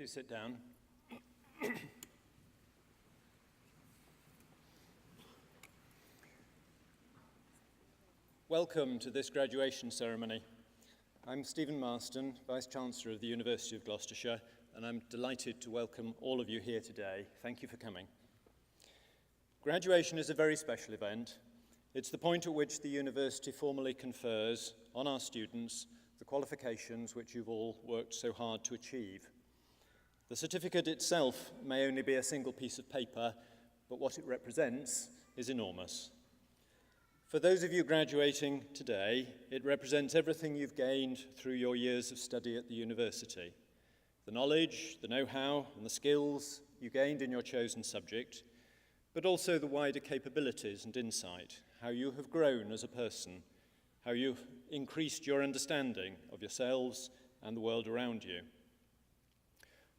Do sit down. Welcome to this graduation ceremony. I'm Stephen Marston, Vice-Chancellor of the University of Gloucestershire, and I'm delighted to welcome all of you here today. Thank you for coming. Graduation is a very special event. It's the point at which the university formally confers on our students the qualifications which you've all worked so hard to achieve. The certificate itself may only be a single piece of paper, but what it represents is enormous. For those of you graduating today, it represents everything you've gained through your years of study at the university. The knowledge, the know-how, and the skills you gained in your chosen subject, but also the wider capabilities and insight, how you have grown as a person, how you've increased your understanding of yourselves and the world around you.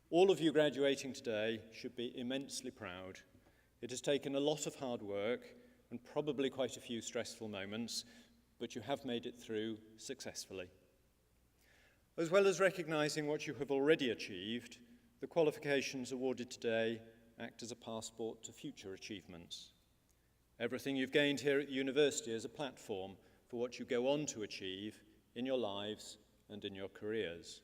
All of you graduating today should be immensely proud. It has taken a lot of hard work and probably quite a few stressful moments, but you have made it through successfully. As well as recognising what you have already achieved, the qualifications awarded today act as a passport to future achievements. Everything you've gained here at the university is a platform for what you go on to achieve in your lives and in your careers.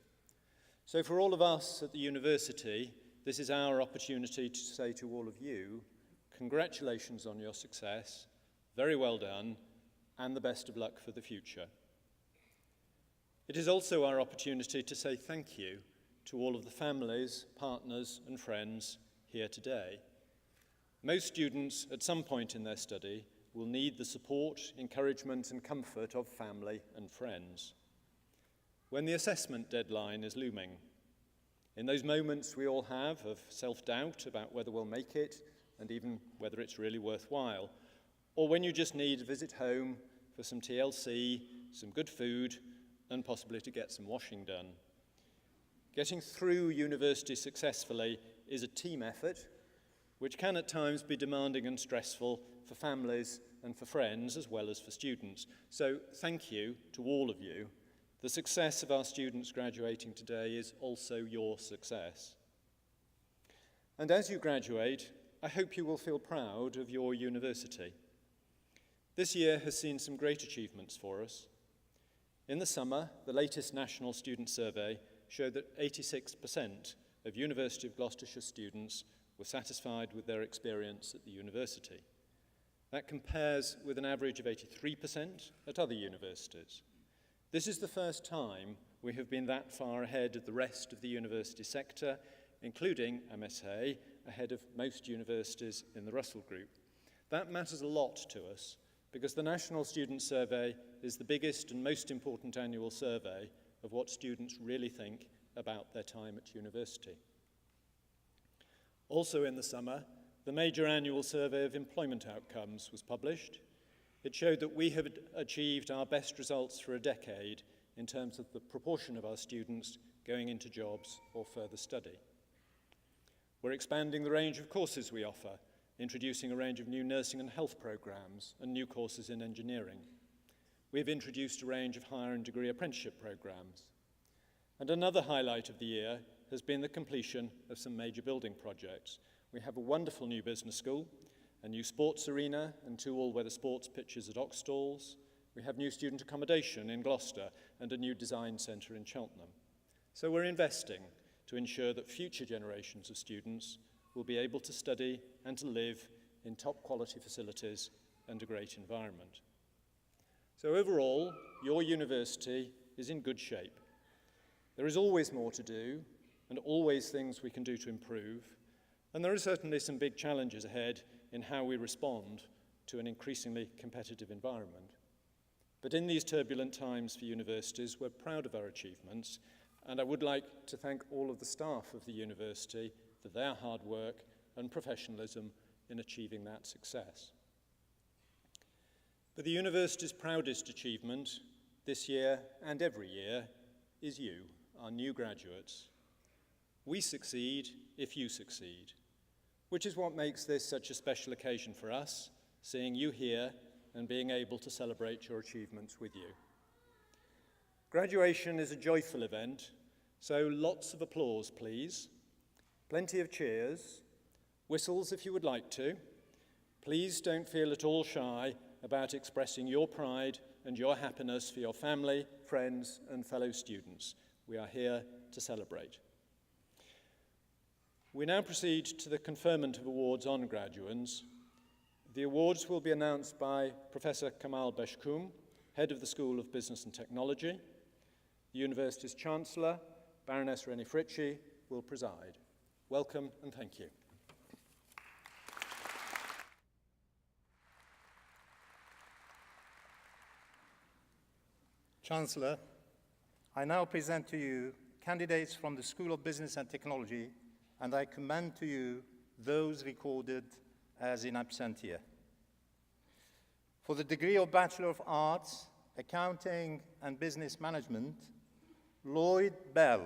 So for all of us at the university, this is our opportunity to say to all of you, congratulations on your success, very well done, and the best of luck for the future. It is also our opportunity to say thank you to all of the families, partners, and friends here today. Most students at some point in their study will need the support, encouragement, and comfort of family and friends. When the assessment deadline is looming, in those moments we all have of self-doubt about whether we'll make it and even whether it's really worthwhile, or when you just need a visit home for some TLC, some good food, and possibly to get some washing done. Getting through university successfully is a team effort, which can at times be demanding and stressful for families and for friends as well as for students. So thank you to all of you. The success of our students graduating today is also your success. And as you graduate, I hope you will feel proud of your university. This year has seen some great achievements for us. In the summer, the latest National Student Survey showed that 86% of University of Gloucestershire students were satisfied with their experience at the university. That compares with an average of 83% at other universities. This is the first time we have been that far ahead of the rest of the university sector, including, I must say, ahead of most universities in the Russell Group. That matters a lot to us because the National Student Survey is the biggest and most important annual survey of what students really think about their time at university. Also in the summer, the major annual survey of employment outcomes was published. It showed that we have achieved our best results for a decade in terms of the proportion of our students going into jobs or further study. We're expanding the range of courses we offer, introducing a range of new nursing and health programs and new courses in engineering. We've introduced a range of higher and degree apprenticeship programs. And another highlight of the year has been the completion of some major building projects. We have a wonderful new business school, a new sports arena and 2 all-weather sports pitches at Oxstalls. We have new student accommodation in Gloucester and a new design centre in Cheltenham. So we're investing to ensure that future generations of students will be able to study and to live in top quality facilities and a great environment. So overall, your university is in good shape. There is always more to do and always things we can do to improve, and there are certainly some big challenges ahead in how we respond to an increasingly competitive environment. But in these turbulent times for universities, we're proud of our achievements, and I would like to thank all of the staff of the university for their hard work and professionalism in achieving that success. But the university's proudest achievement this year and every year is you, our new graduates. We succeed if you succeed, which is what makes this such a special occasion for us, seeing you here and being able to celebrate your achievements with you. Graduation is a joyful event, so lots of applause, please, Plenty of cheers, whistles if you would like to. Please don't feel at all shy about expressing your pride and your happiness for your family, friends, and fellow students. We are here to celebrate. We now proceed to the conferment of awards on graduands. The awards will be announced by Professor Kamal Beshkoum, Head of the School of Business and Technology. The University's Chancellor, Baroness Reni Fritchie, will preside. Welcome and thank you. Chancellor, I now present to you candidates from the School of Business and Technology, and I commend to you those recorded as in absentia. For the degree of Bachelor of Arts, Accounting and Business Management, Lloyd Bell.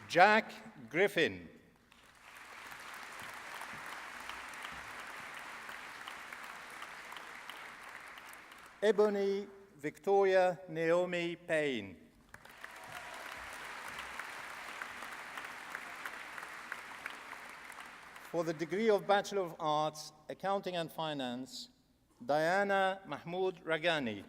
Jack Griffin. Ebony Victoria Naomi Payne. For the degree of Bachelor of Arts, Accounting and Finance, Diana Mahmoud Ragani.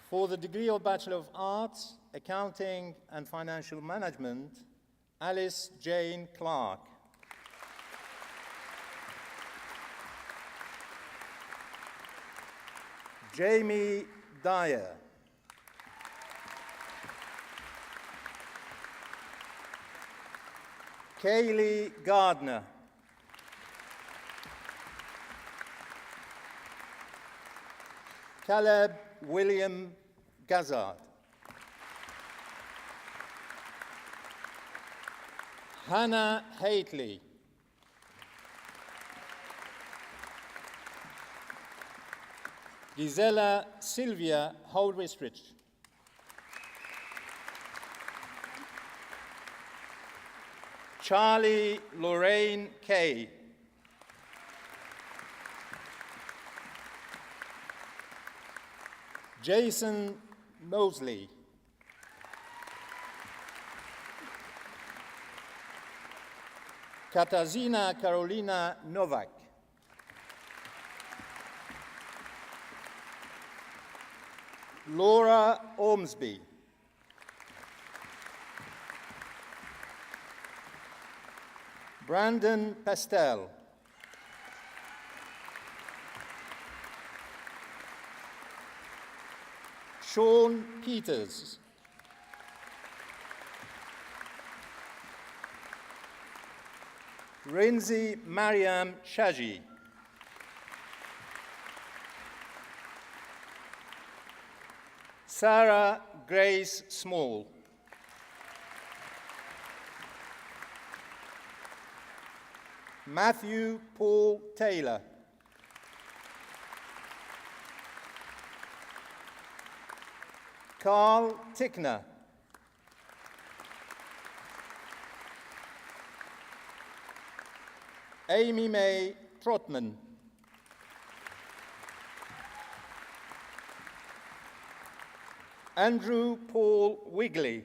For the degree of Bachelor of Arts, Accounting and Financial Management, Alice Jane Clark. Jamie Dyer. Kaylee Gardner. Caleb William Gazzard. Hannah Haitley. Gisela Sylvia Holdwistrich. Charlie Lorraine Kay. Jason Mosley. Katarzyna Karolina Nowak. Laura Ormsby. Brandon Pastel. Sean Peters. Rinzi Mariam Shaji. Sarah Grace Small. Matthew Paul Taylor. Carl Tickner. Amy May Trotman. Andrew Paul Wigley.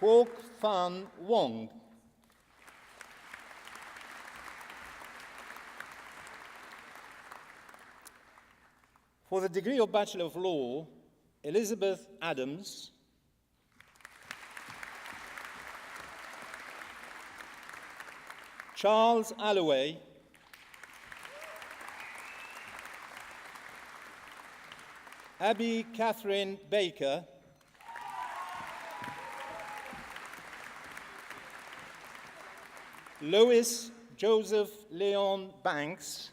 Kwok Fan Wong. For the degree of Bachelor of Law, Elizabeth Adams. Charles Alloway. Abby Catherine Baker. Lois Joseph Leon Banks.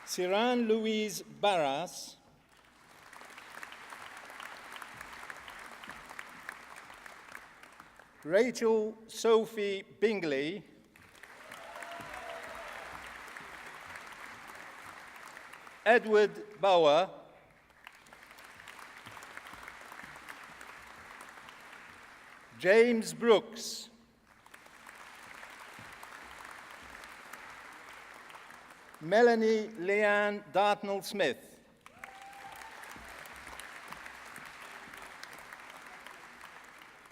Siran Louise Barras. Rachel Sophie Bingley. Edward Bauer, James Brooks, Melanie Leanne Dartnell-Smith,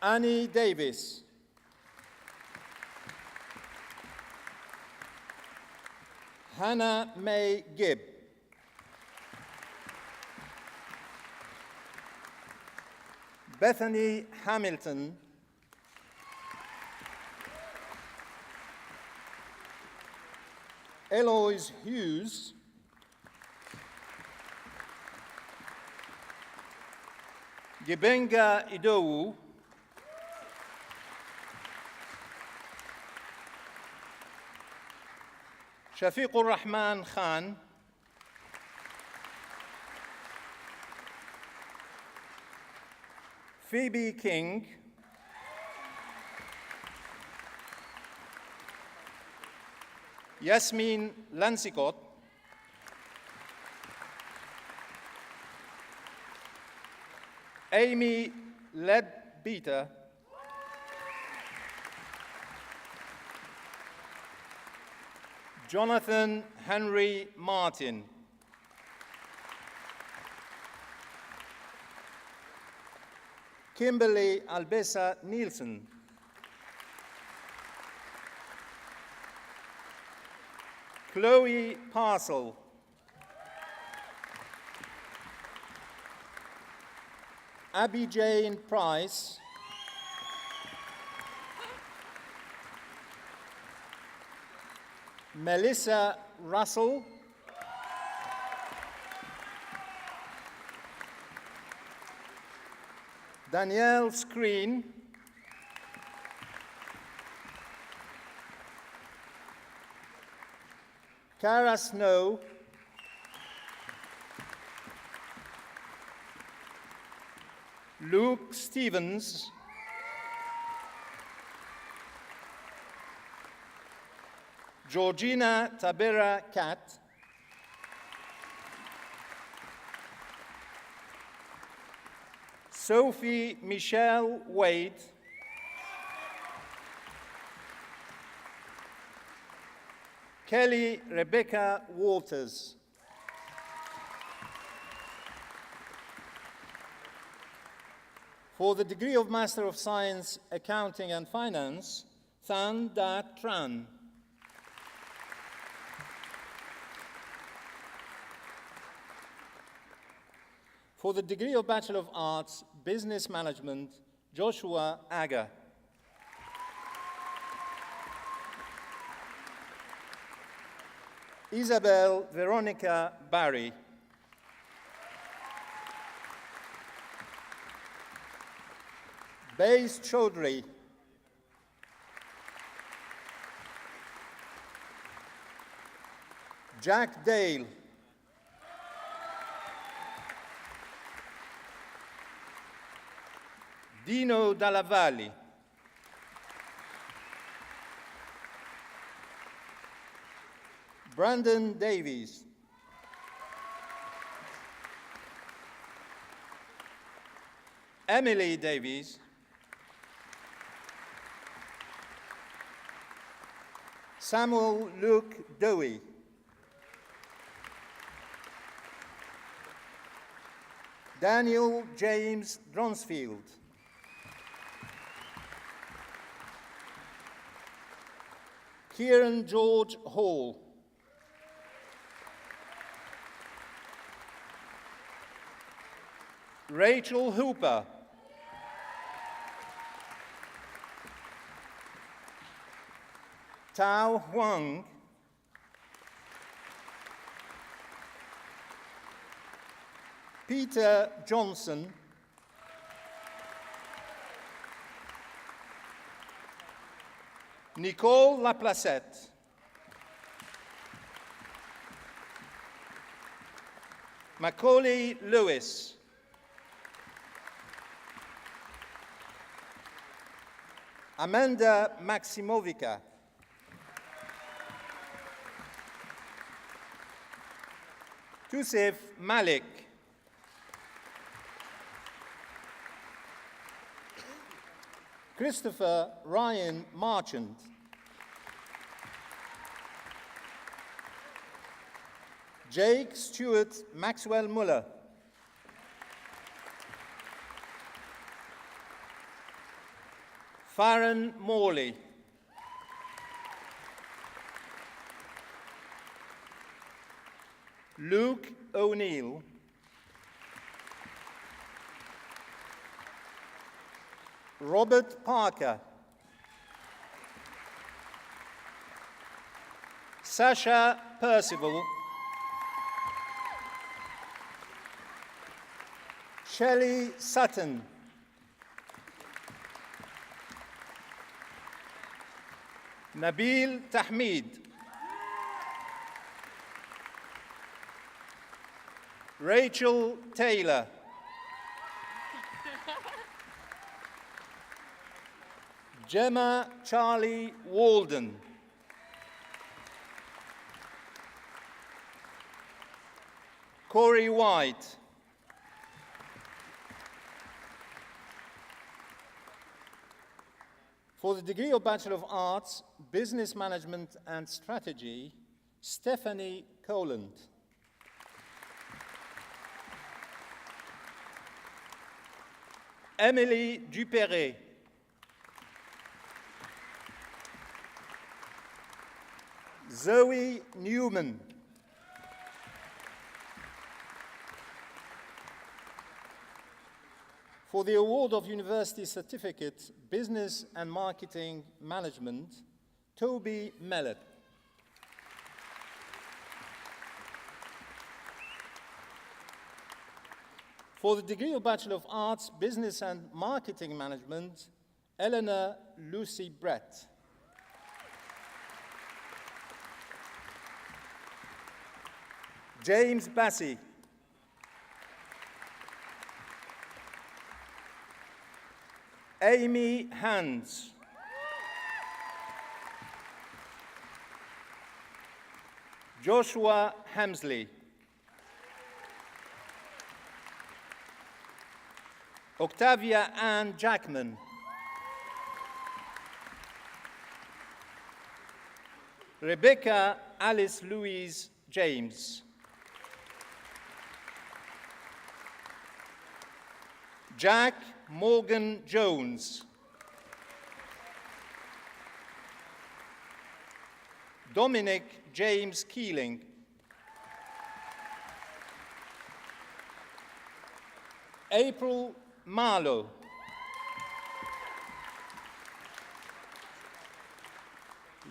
Annie Davis, Hannah May Gibb, Bethany Hamilton, Eloise Hughes, Gibenga Idowu, Shafiqur Rahman Khan, Phoebe King, Yasmin Lansicott, Amy Leadbeater, Jonathan Henry Martin, Kimberly Albessa Nielsen, Chloe Parcel, Abby Jane Price, Melissa Russell, Danielle Screen, Cara Snow, Luke Stevens, Georgina Tabera Cat, Sophie Michelle Wade, Kelly Rebecca Walters, for the degree of Master of Science, Accounting and Finance, Than Dat Tran. For the degree of Bachelor of Arts, Business Management, Joshua Aga. Isabel Veronica Barry. Bays Chaudhry. Jack Dale. Dino Dalla Valle. Brandon Davies. Emily Davies. Samuel Luke Dewey. Daniel James Dronsfield. Kieran George Hall. Rachel Hooper. Tao Huang. Peter Johnson. Nicole Laplacette. Macaulay Lewis. Amanda Maximovica. Tusif Malik. Christopher Ryan Marchant. Jake Stuart Maxwell Muller. Farron Morley. Luke O'Neill. Robert Parker. Sasha Percival. Shelley Sutton. Nabil Tahmid. Rachel Taylor. Gemma Charlie Walden. Corey White. For the degree of Bachelor of Arts, Business Management and Strategy, Stephanie Coland. Emily Dupéré. Zoe Newman. For the award of University Certificate, Business and Marketing Management, Toby Mellett. For the degree of Bachelor of Arts, Business and Marketing Management, Eleanor Lucy Brett. James Bassey. Amy Hands. Joshua Hamsley. Octavia Ann Jackman. Rebecca Alice Louise James. Jack Morgan Jones. Dominic James Keeling. April Marlowe.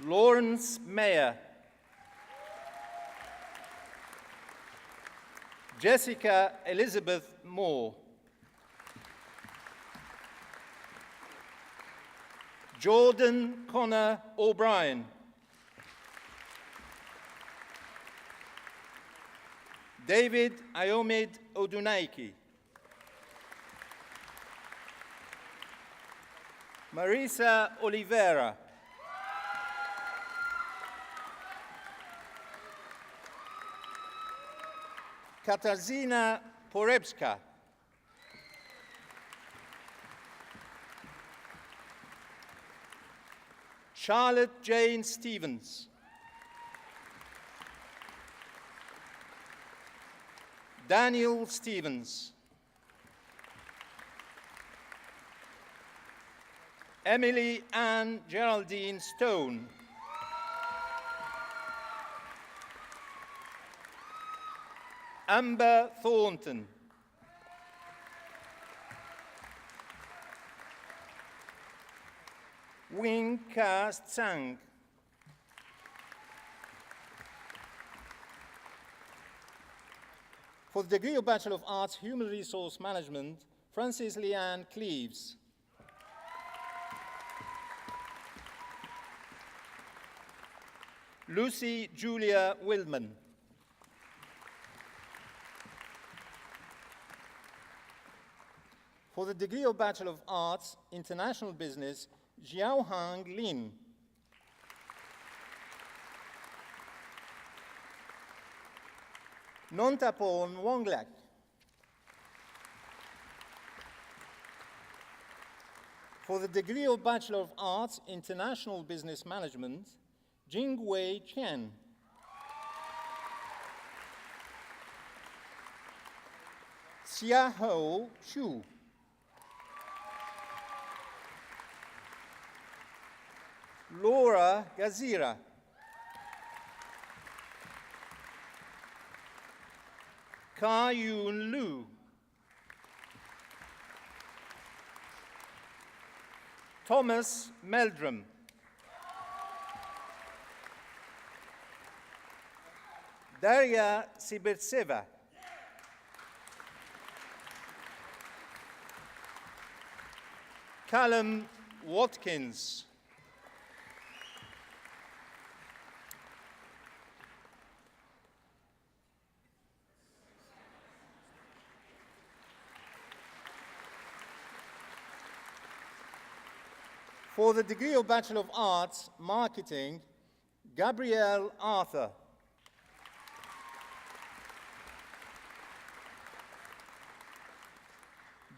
Lawrence Mayer. Jessica Elizabeth Moore. Jordan Connor O'Brien. David Iomid Odunaiki. Marisa Oliveira. Katarzyna Porebska. Charlotte Jane Stevens. Daniel Stevens. Emily Ann Geraldine Stone. Amber Thornton. Wing Ka Tsang. For the degree of Bachelor of Arts, Human Resource Management, Frances Leanne Cleaves. Lucy Julia Wildman. For the degree of Bachelor of Arts, International Business, Xiaohang Lin. Nontapon Wonglak. For the degree of Bachelor of Arts, International Business Management, Jingwei Chen. Xiahou Xu. Laura Gazira. Ka-Yun Lu. Thomas Meldrum. Daria Sibirtseva. Callum Watkins. For the degree of Bachelor of Arts, Marketing, Gabrielle Arthur.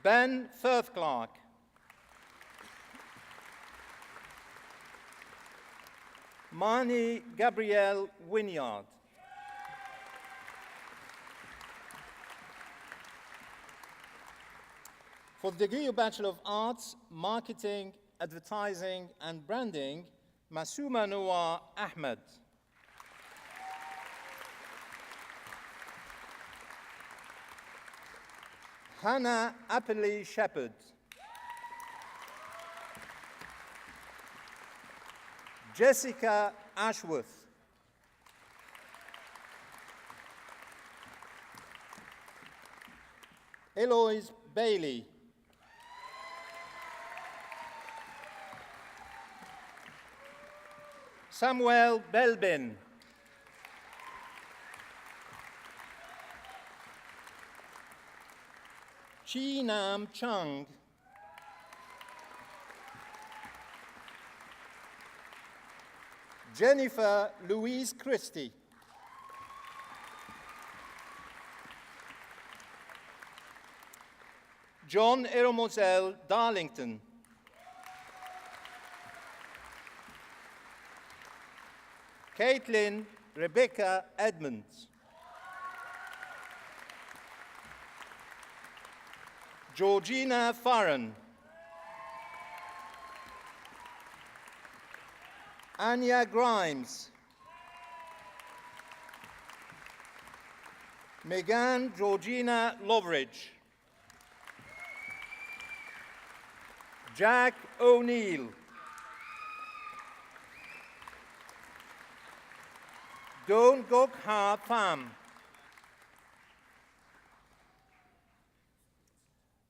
Ben Firth-Clark. Mani Gabrielle Wynyard. For the degree of Bachelor of Arts, Marketing, Advertising and Branding, Masuma Noah Ahmed. Hannah Appley Shepherd. Jessica Ashworth. Eloise Bailey. Samuel Belbin. Chi Nam Chung. Jennifer Louise Christie. John Eromosel Darlington. Caitlin Rebecca Edmonds. Georgina Farron. Anya Grimes. Megan Georgina Loveridge. Jack O'Neill. Don Gok Ha Pham.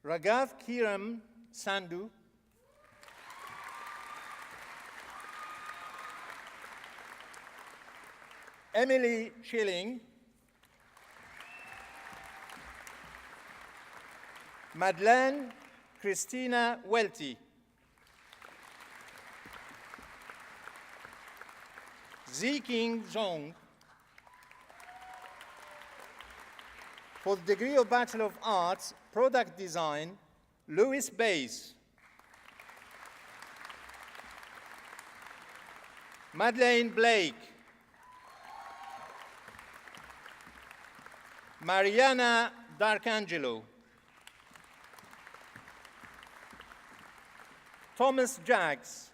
Raghav Kiram Sandhu. Emily Schilling. Madeleine Christina Welty. Ziking Zhong. For the degree of Bachelor of Arts, Product Design, Louis Bays. Madeleine Blake. Mariana D'Arcangelo. Thomas Jaggs.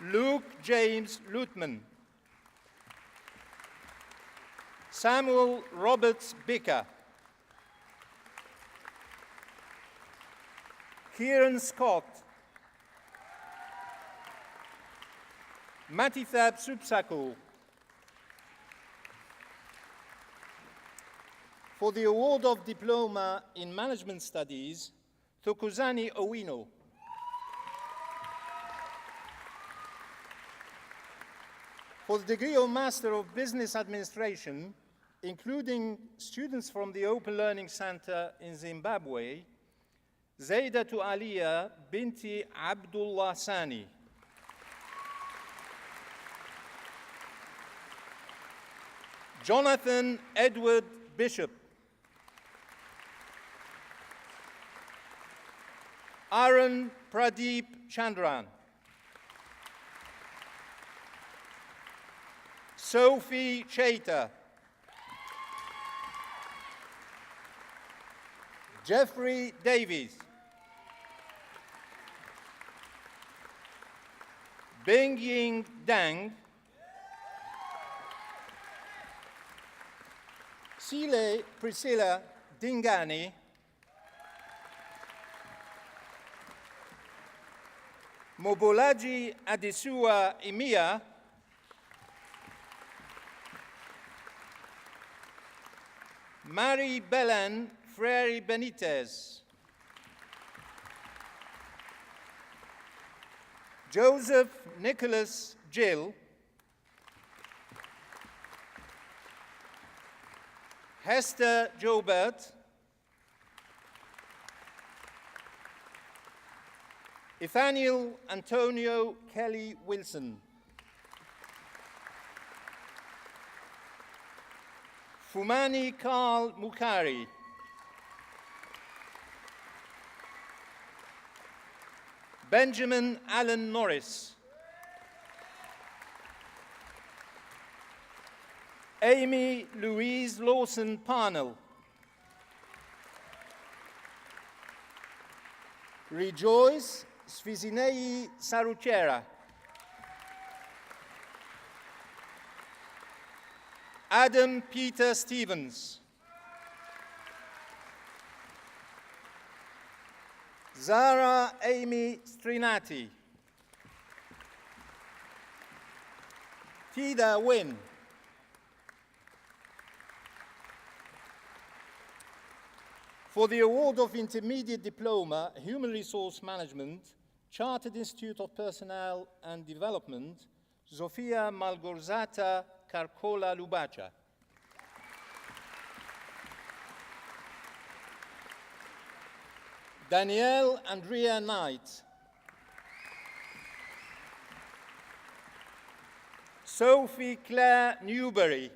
Luke James Lutman. Samuel Roberts Bicker. Kieran Scott. Matithab Supsako. For the award of Diploma in Management Studies, Thokozani Owino. For the degree of Master of Business Administration, including students from the Open Learning Center in Zimbabwe, Zaidatu Aliyah Binti Abdullah Sani. Jonathan Edward Bishop. Arun Pradeep Chandran. Sophie Chater. Jeffrey Davies. Bingying Dang. Sile Priscilla Dingani. Mobolaji Adesua Imia. Mary Belen Frere Benitez. Joseph Nicholas Gill. Hester Jobert. Nathaniel Antonio Kelly Wilson. Fumani Karl Mukari. Benjamin Allen Norris. Amy Louise Lawson Parnell. Rejoice Svizinei Saruchera. Adam Peter Stevens. Zara Amy Strinati. Tida Wynn. For the award of Intermediate Diploma, Human Resource Management, Chartered Institute of Personnel and Development, Zofia Malgorzata Carcola Lubacha. Danielle Andrea Knight. Sophie Claire Newberry.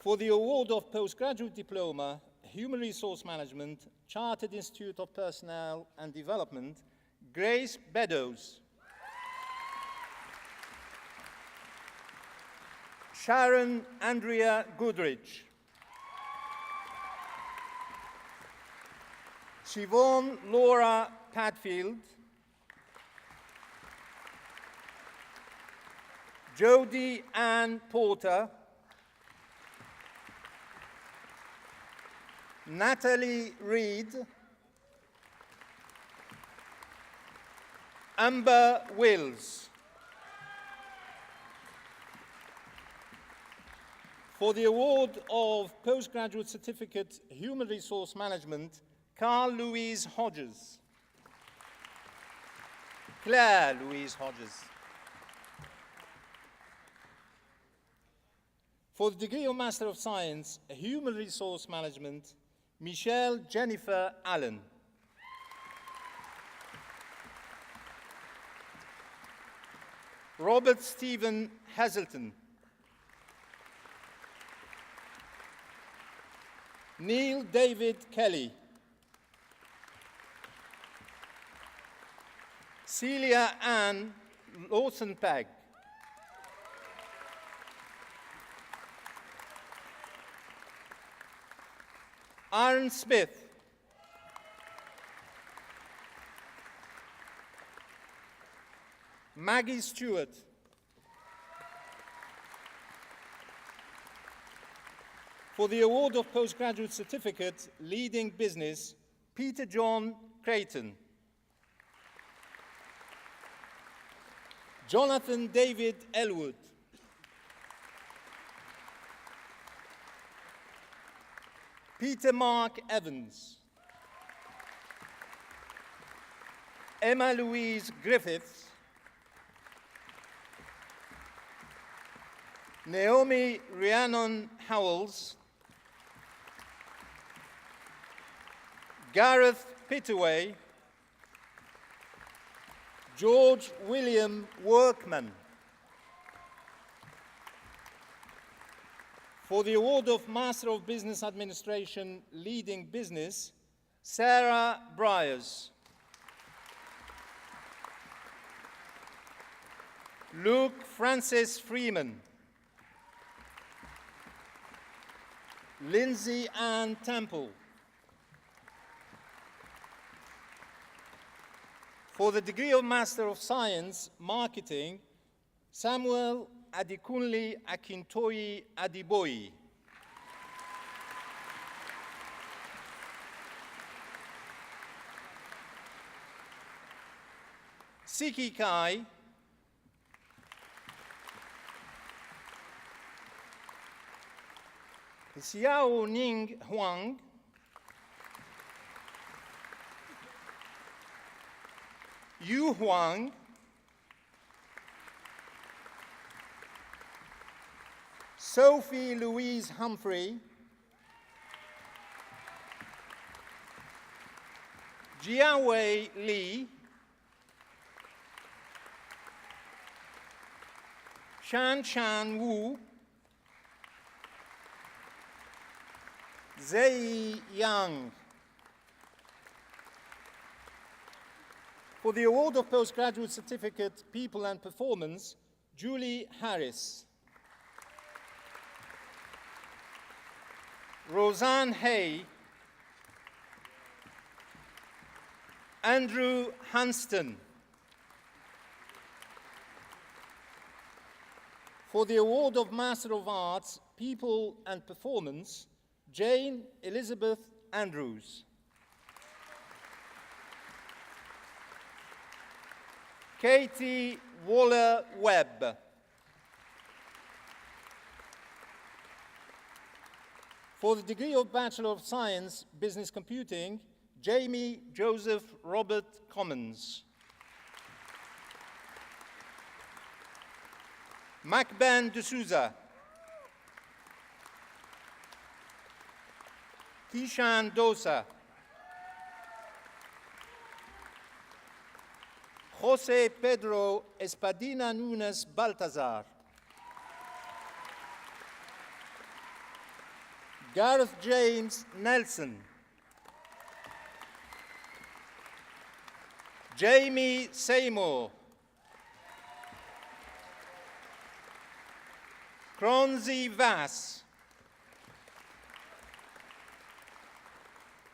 For the award of Postgraduate Diploma, Human Resource Management, Chartered Institute of Personnel and Development, Grace Beddoes. Sharon Andrea Goodrich. Siobhan Laura Padfield. Jodie Ann Porter. Natalie Reed. Amber Wills. For the award of Postgraduate Certificate Human Resource Management, Carl Louise Hodges. Claire Louise Hodges. For the degree of Master of Science, Human Resource Management, Michelle Jennifer Allen. Robert Stephen Hazelton. Neil David Kelly. Celia Ann Lawson-Pegg. Aaron Smith. Maggie Stewart. For the award of Postgraduate Certificate, Leading Business, Peter John Creighton. Jonathan David Elwood. Peter Mark Evans. Emma Louise Griffiths. Naomi Rhiannon Howells. Gareth Pittaway. George William Workman. For the award of Master of Business Administration, Leading Business, Sarah Briers. Luke Francis Freeman. Lindsay Ann Temple. For the degree of Master of Science, Marketing, Samuel Adikunle Akintoye Adiboyi. Siki Kai. Xiao Ning Huang. Yu Huang. Sophie Louise Humphrey. Jiawei Li. Shan Wu. Zei Yang. For the award of Postgraduate Certificate, People and Performance, Julie Harris. Roseanne Hay. Andrew Hunston. For the award of Master of Arts, People and Performance, Jane Elizabeth Andrews. Katie Waller-Webb. For the degree of Bachelor of Science, Business Computing, Jamie Joseph Robert Commons. Macben D'Souza. Kishan Dosa. Jose Pedro Espadina Nunes Baltazar. Gareth James Nelson. Jamie Seymour. Kronzi Vass.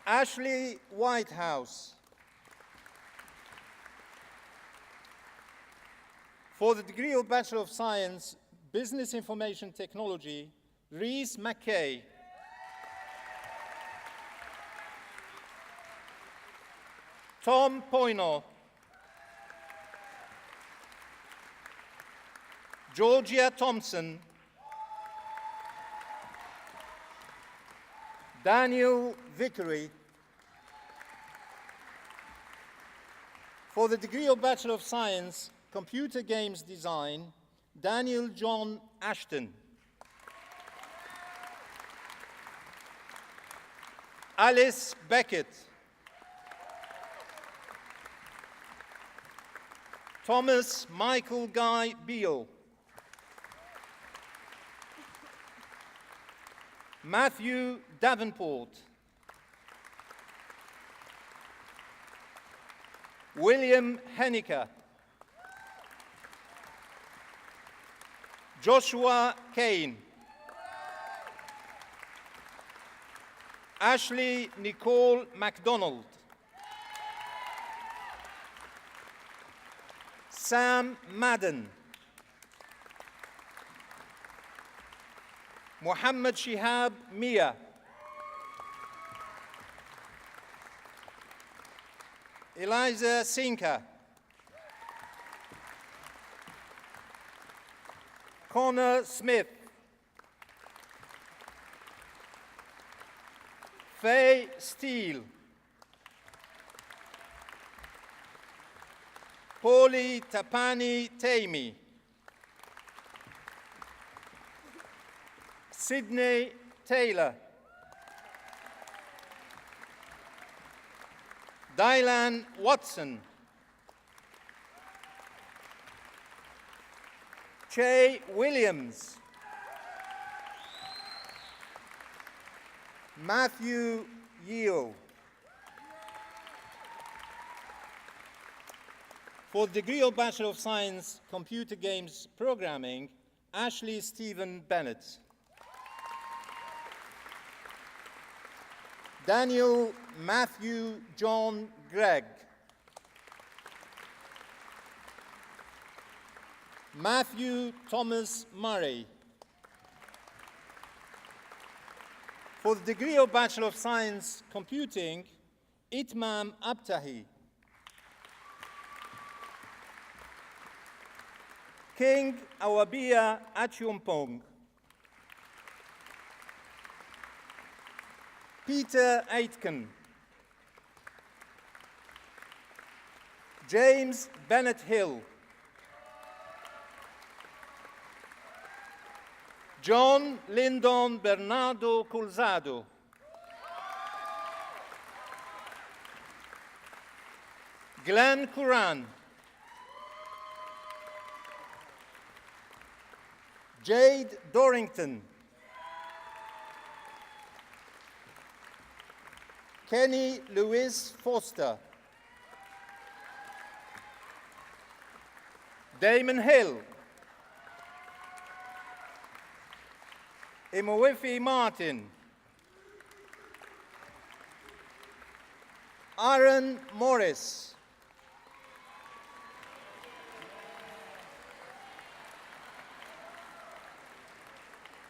Ashley Whitehouse. For the degree of Bachelor of Science, Business Information Technology, Reese McKay. Tom Poino. Georgia Thompson. Daniel Vickery. For the degree of Bachelor of Science, Computer Games Design, Daniel John Ashton. Alice Beckett. Thomas Michael Guy Beale. Matthew Davenport. William Henniker. Joshua Kane. Ashley Nicole MacDonald. Sam Madden. Muhammad Shihab Mia. Eliza Sinka. Connor Smith. Faye Steele. Paulie Tapani Tamey. Sydney Taylor. Dylan Watson. Che Williams. Matthew Yeo. For the degree of Bachelor of Science, Computer Games Programming, Ashley Stephen Bennett. Daniel Matthew John Gregg. Matthew Thomas Murray. For the degree of Bachelor of Science, Computing, Itmam Abtahi. King Awabia Achumpong. Peter Aitken. James Bennett Hill. John Lyndon Bernardo Colzado. Glenn Curran. Jade Dorrington. Kenny Lewis Foster. Damon Hill. Imowifi Martin. Aaron Morris.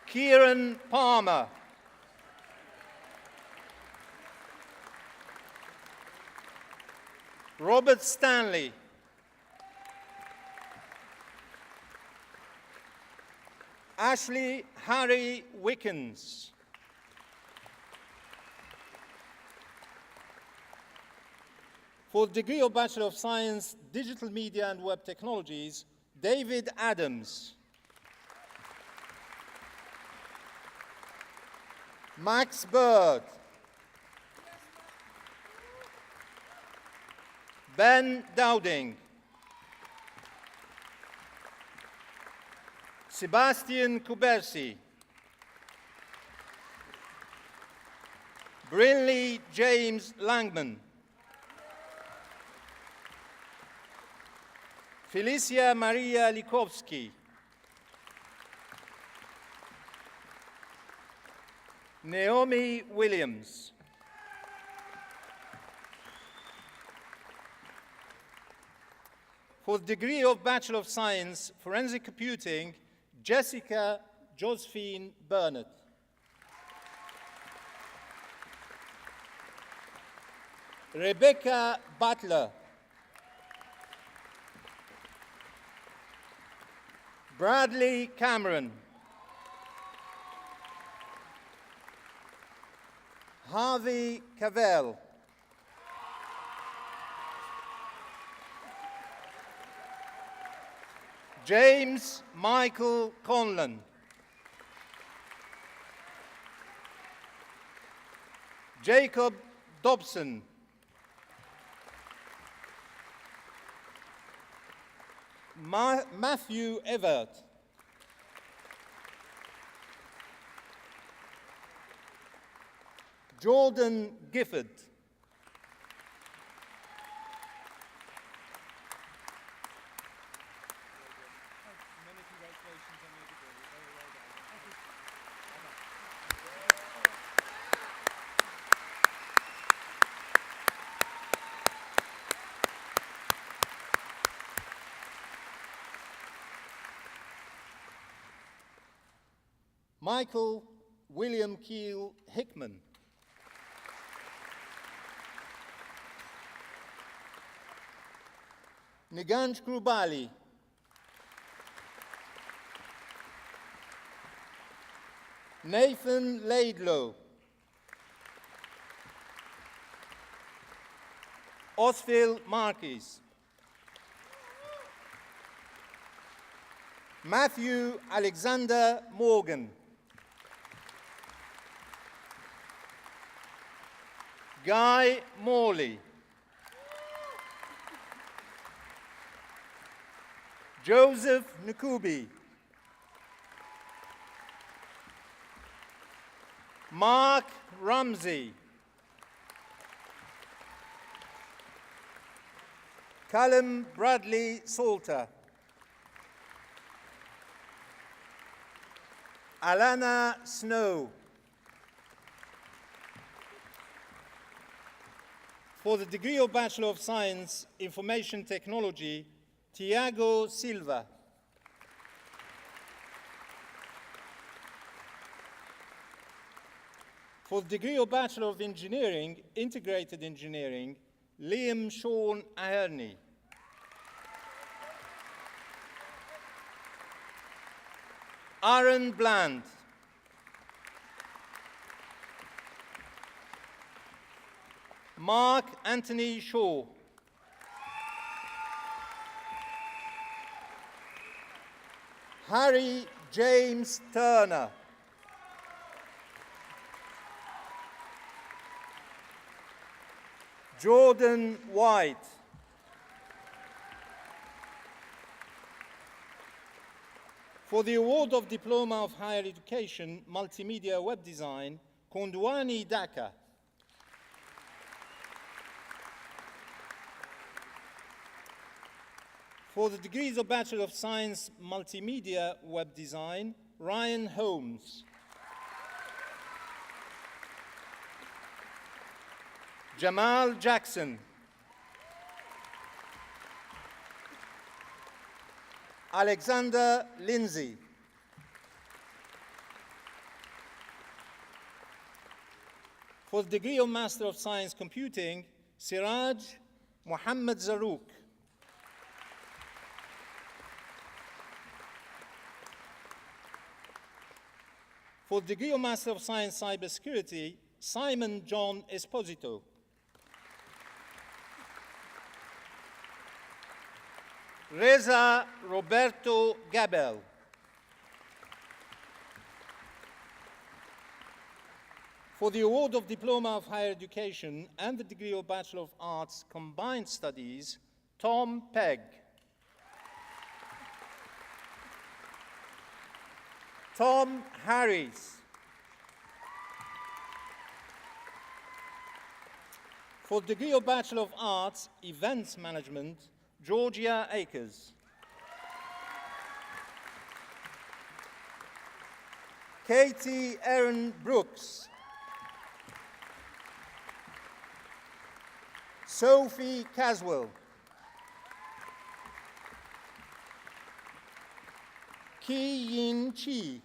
Kieran Palmer. Robert Stanley. Ashley Harry Wickens. For the degree of Bachelor of Science, Digital Media and Web Technologies, David Adams. Max Bird. Ben Dowding. Sebastian Kubersi. Brinley James Langman. Felicia Maria Likowski. Naomi Williams. For the degree of Bachelor of Science, Forensic Computing, Jessica Josephine Burnett. Rebecca Butler. Bradley Cameron. Harvey Cavell. James Michael Conlon. Jacob Dobson. Matthew Everett. Jordan Gifford. Michael William Keel Hickman. Niganj Krubali. Nathan Laidlow. Osville Marquis. Matthew Alexander Morgan. Guy Morley. Joseph Nkubi. Mark Ramsey. Callum Bradley Salter. Alana Snow. For the degree of Bachelor of Science, Information Technology, Tiago Silva. For the degree of Bachelor of Engineering, Integrated Engineering, Liam Sean Aherney. Aaron Bland. Mark Anthony Shaw. Harry James Turner. Jordan White. For the award of Diploma of Higher Education, Multimedia Web Design, Kondwani Daka. For the degrees of Bachelor of Science, Multimedia Web Design, Ryan Holmes. Jamal Jackson. Alexander Lindsay. For the degree of Master of Science Computing, Siraj Muhammad Zarouk. For the degree of Master of Science Cybersecurity, Simon John Esposito. Reza Roberto Gabel. For the award of Diploma of Higher Education and the degree of Bachelor of Arts Combined Studies, Tom Pegg. Tom Harris. For the degree of Bachelor of Arts, Events Management, Georgia Akers. Katie Erin Brooks. Sophie Caswell. Ki Yin Chi.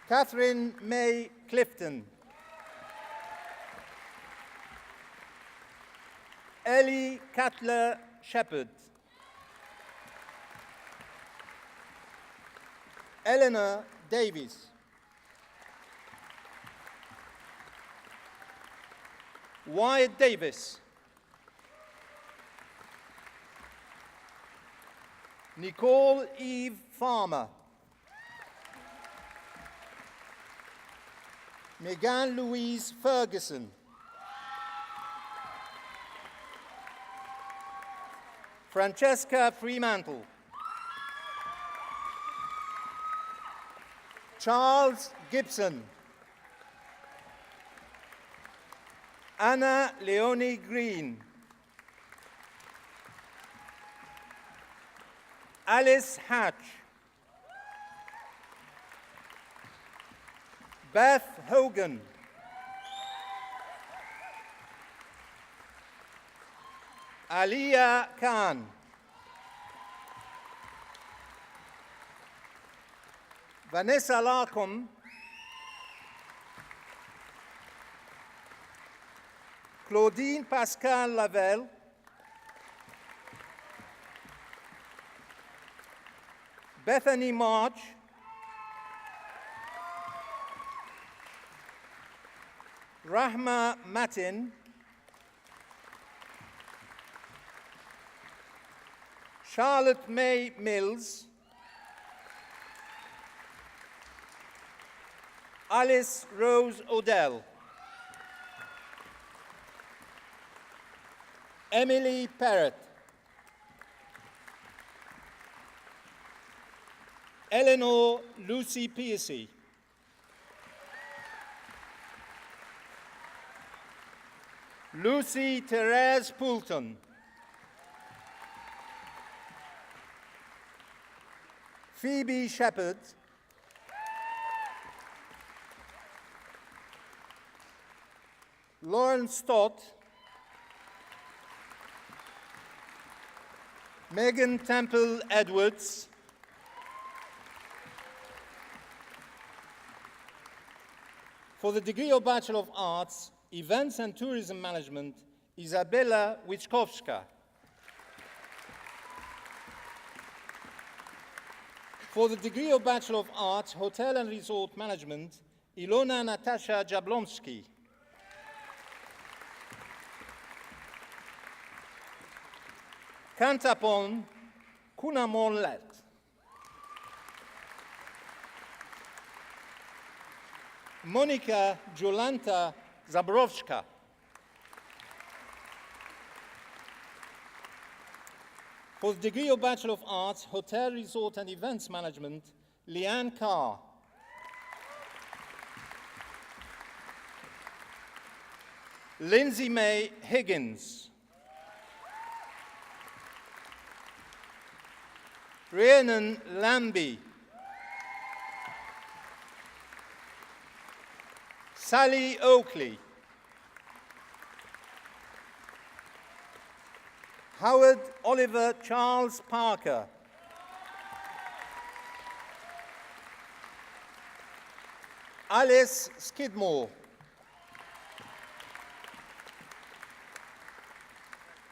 Catherine May Clifton. Ellie Cutler Shepherd. Eleanor Davis. Wyatt Davis. Nicole Eve Farmer. Megan Louise Ferguson. Francesca Fremantle. Charles Gibson. Anna Leonie Green. Alice Hatch. Beth Hogan. Aliyah Khan. Vanessa Larcom. Claudine Pascal Lavelle. Bethany March. Rahma Matin. Charlotte May Mills. Alice Rose Odell. Emily Parrott. Eleanor Lucy Piercy. Lucy Therese Poulton. Phoebe Shepherd. Lauren Stott. Megan Temple Edwards. For the degree of Bachelor of Arts, Events and Tourism Management, Isabella Wiczkowska. For the degree of Bachelor of Arts, Hotel and Resort Management, Ilona Natasha Jablonski. Kantapon Kunamonlet. Monika Jolanta Zabrowska. For the degree of Bachelor of Arts, Hotel, Resort and Events Management, Leanne Carr. Lindsay May Higgins. Rhiannon Lambie. Sally Oakley. Howard Oliver Charles Parker. Alice Skidmore.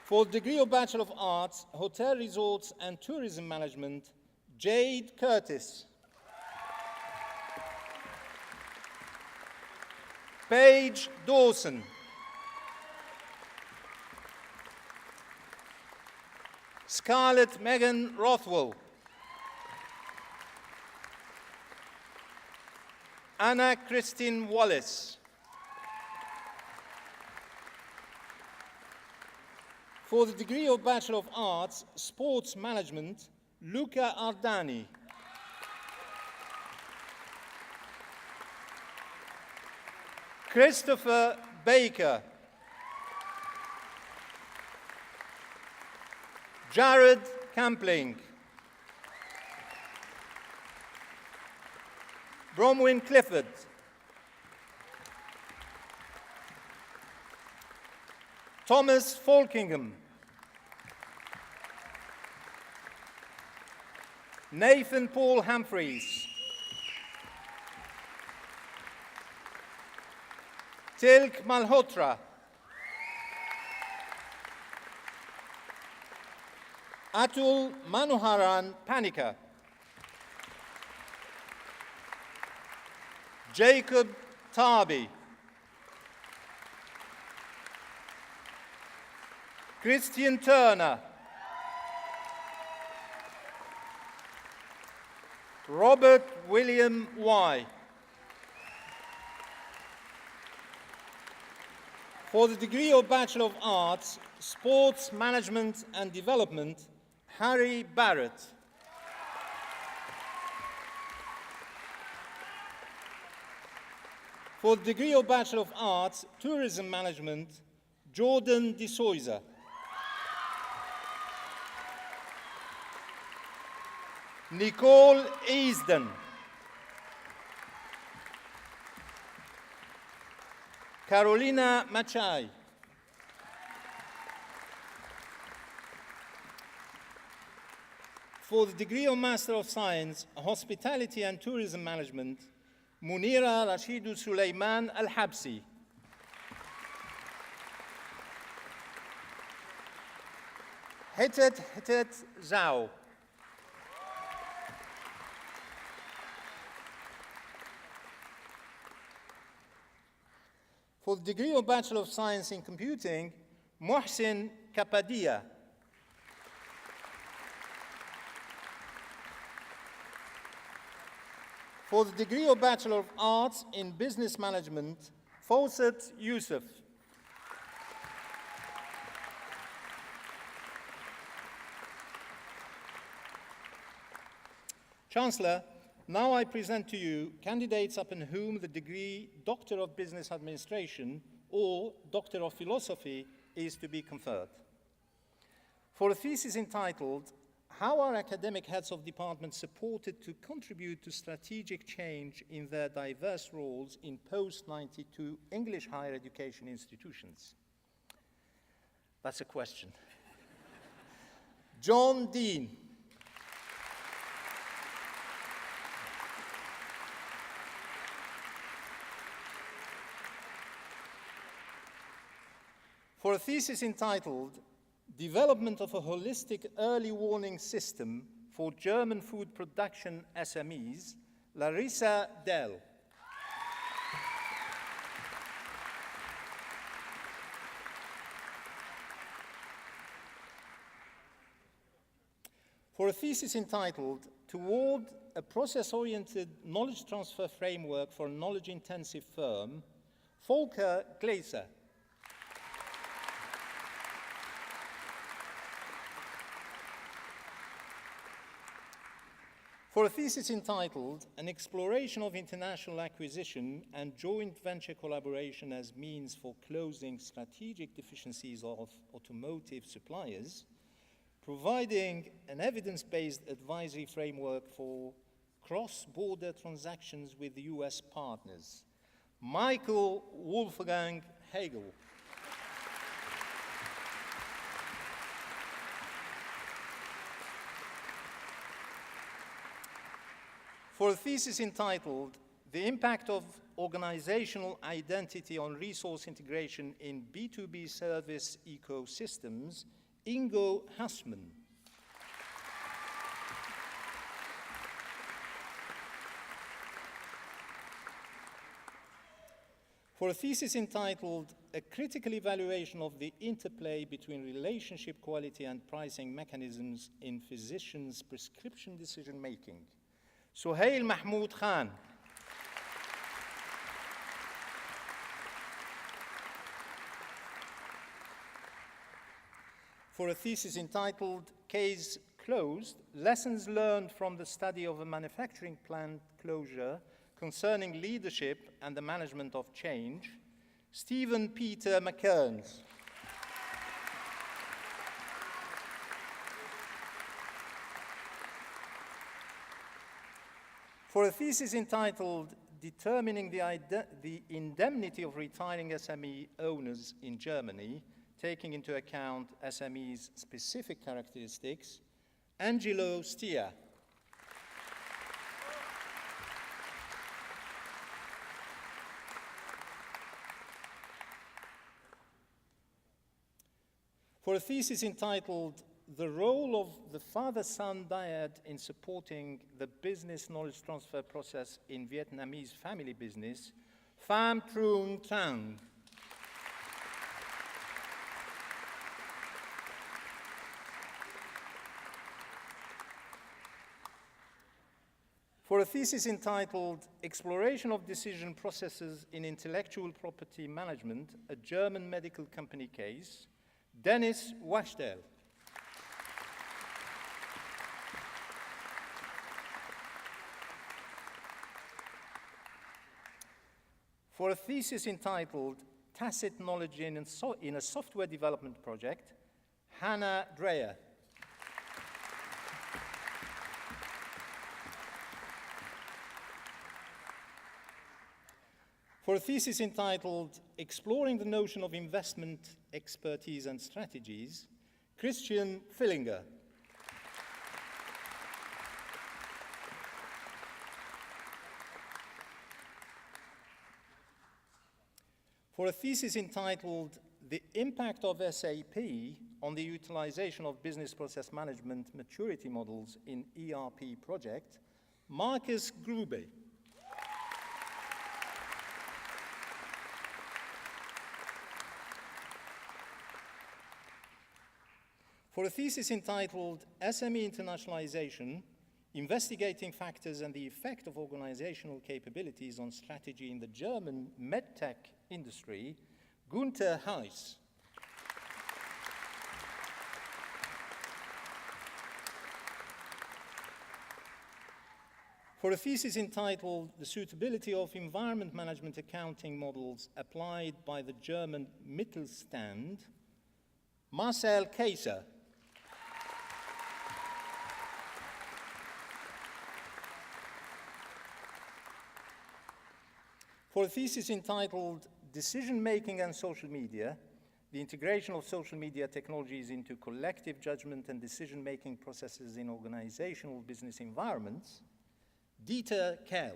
For the degree of Bachelor of Arts, Hotel, Resorts and Tourism Management, Jade Curtis. Paige Dawson. Scarlett Megan Rothwell. Anna Christine Wallace. For the degree of Bachelor of Arts, Sports Management, Luca Ardani. Christopher Baker. Jared Campling. Bromwyn Clifford. Thomas Falkingham. Nathan Paul Humphreys. Tilk Malhotra. Atul Manoharan Panika. Jacob Tarby. Christian Turner. Robert William Y. For the degree of Bachelor of Arts, Sports Management and Development, Harry Barrett. For the degree of Bachelor of Arts, Tourism Management, Jordan De Souza. Nicole Easton. Carolina Machai. For the degree of Master of Science, Hospitality and Tourism Management, Munira Rashidu Suleiman Al-Habsi. Hetet Zhao. For the degree of Bachelor of Science in Computing, Mohsin Kapadia. For the degree of Bachelor of Arts in Business Management, Fawcett Youssef. Chancellor, now I present to you candidates upon whom the degree Doctor of Business Administration or Doctor of Philosophy is to be conferred. For a thesis entitled, "How are academic heads of departments supported to contribute to strategic change in their diverse roles in post-92 English higher education institutions?" That's a question. John Dean. For a thesis entitled, "Development of a Holistic Early Warning System for German Food Production SMEs," Larissa Dell. For a thesis entitled, "Toward a Process-Oriented Knowledge Transfer Framework for a Knowledge-Intensive Firm," Volker Glaser. For a thesis entitled, "An Exploration of International Acquisition and Joint Venture Collaboration as Means for Closing Strategic Deficiencies of Automotive Suppliers," providing an evidence-based advisory framework for cross-border transactions with US partners, Michael Wolfgang Hegel. For a thesis entitled, "The Impact of Organizational Identity on Resource Integration in B2B Service Ecosystems," Ingo Hassmann. For a thesis entitled, "A Critical Evaluation of the Interplay between Relationship Quality and Pricing Mechanisms in Physicians' Prescription Decision-Making," Suhail Mahmoud Khan. For a thesis entitled, "Case Closed, Lessons Learned from the Study of a Manufacturing Plant Closure Concerning Leadership and the Management of Change," Stephen Peter McKearns. For a thesis entitled, "Determining the Indemnity of Retiring SME Owners in Germany, Taking into Account SMEs' Specific Characteristics," Angelo Stia. For a thesis entitled, "The Role of the Father-Son Dyad in Supporting the Business Knowledge Transfer Process in Vietnamese Family Business," Pham Trung Trang. For a thesis entitled, "Exploration of Decision Processes in Intellectual Property Management, a German Medical Company Case," Dennis Wachtel. For a thesis entitled, "Tacit Knowledge in a Software Development Project," Hannah Dreyer. For a thesis entitled, "Exploring the Notion of Investment Expertise and Strategies," Christian Fillinger. For a thesis entitled, "The Impact of SAP on the Utilization of Business Process Management Maturity Models in ERP Project," Marcus Grube. For a thesis entitled, "SME Internationalization, Investigating Factors and the Effect of Organizational Capabilities on Strategy in the German MedTech Industry," Gunther Heiss. For a thesis entitled The Suitability of Environment Management Accounting Models Applied by the German Mittelstand, Marcel Kaiser. For a thesis entitled Decision-Making and Social Media, the integration of social media technologies into collective judgment and decision-making processes in organizational business environments, Dieter Kehl.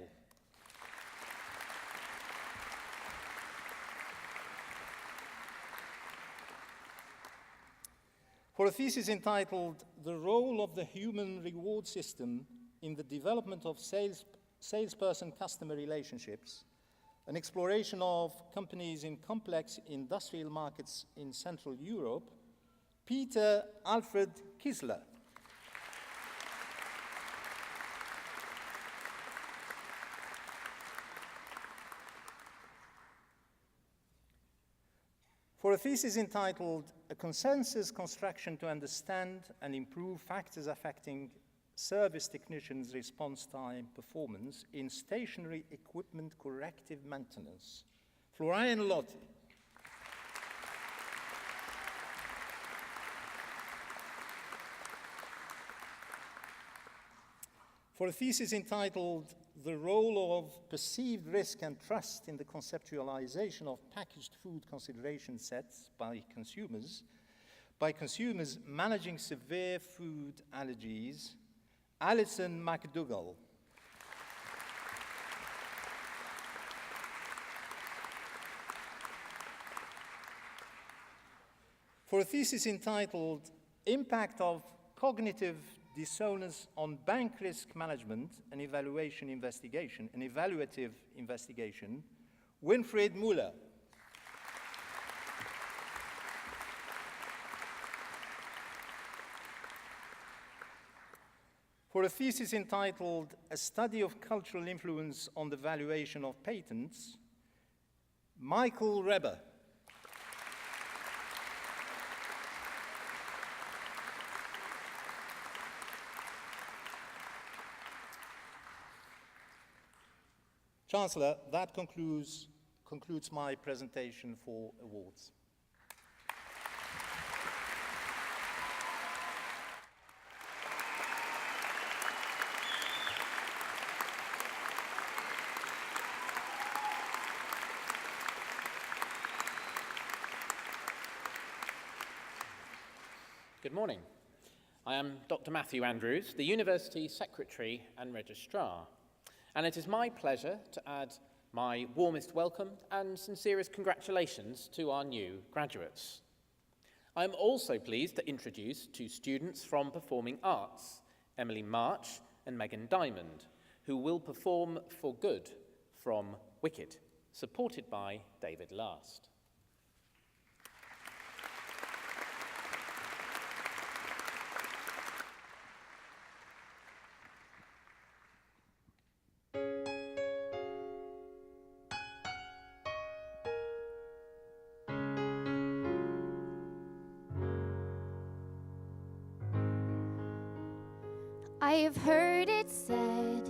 For a thesis entitled The Role of the Human Reward System in the Development of Salesperson-Customer Relationships, an exploration of companies in complex industrial markets in Central Europe, Peter Alfred Kissler. For a thesis entitled A Consensus Construction to Understand and Improve Factors Affecting Service Technicians' Response Time Performance in Stationary Equipment Corrective Maintenance, Florian Lotti. For a thesis entitled The Role of Perceived Risk and Trust in the Conceptualization of Packaged Food Consideration Sets by consumers managing severe food allergies, Alison McDougall. For a thesis entitled Impact of Cognitive Dissonance on Bank Risk Management and Evaluative Investigation, Winfried Müller. For a thesis entitled A Study of Cultural Influence on the Valuation of Patents, Michael Reber. Chancellor, that concludes my presentation for awards. Good morning. I am Dr. Matthew Andrews, the University Secretary and Registrar, and it is my pleasure to add my warmest welcome and sincerest congratulations to our new graduates. I am also pleased to introduce two students from Performing Arts, Emily March and Megan Diamond, who will perform For Good from Wicked, supported by David Last. I've heard it said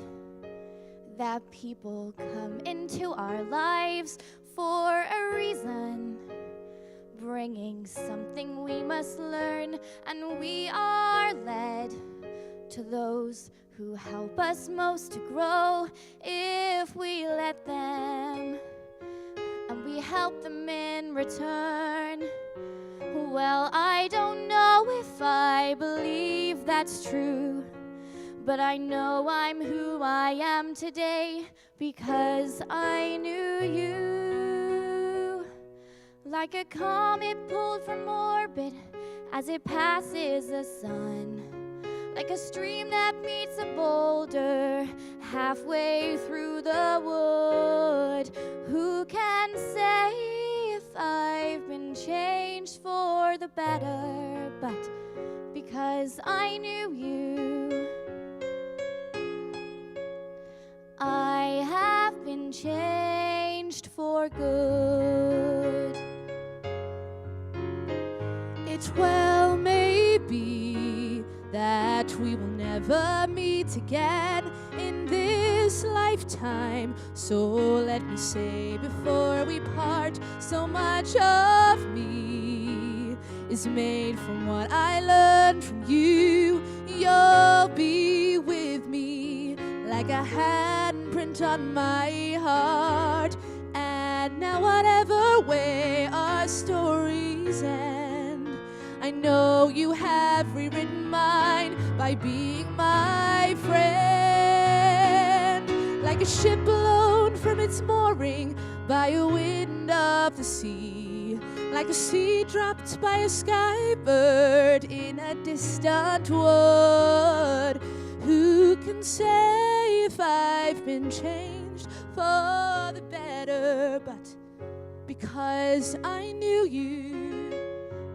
that people come into our lives for a reason, bringing something we must learn, and we are led to those who help us most to grow if we let them, and we help them in return. Well, I don't know if I believe that's true, but I know I'm who I am today because I knew you. Like a comet pulled from orbit as it passes the sun, like a stream that meets a boulder halfway through the wood. Who can say if I've been changed for the better? But because I knew you, I have been changed for good. It well may be that we will never meet again in this time. So let me say before we part, so much of me is made from what I learned from you. You'll be with me like a handprint on my heart. And now whatever way our stories end, I know you have rewritten mine by being my friend. Like a ship blown from its mooring by a wind of the sea, like a seed dropped by a sky bird in a distant wood. Who can say if I've been changed for the better? But because I knew you,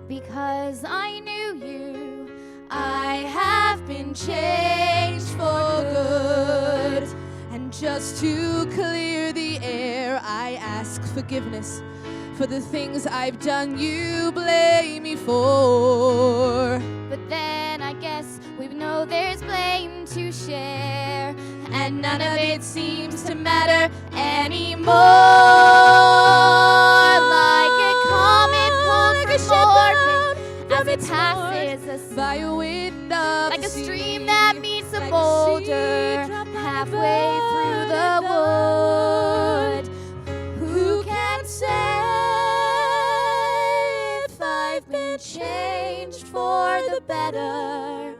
Because I knew you, I have been changed for good. And just to clear the air, I ask forgiveness for the things I've done you blame me for. but then I guess we know there's blame to share, And none of it seems to matter anymore. like a comet pulled Like a from ship orbit blown as from it its passes moored a sea. by a wind of Like the a stream sea. that meets a Like boulder seed dropped by a halfway through the bird wood. Who can say if I've been changed for the better?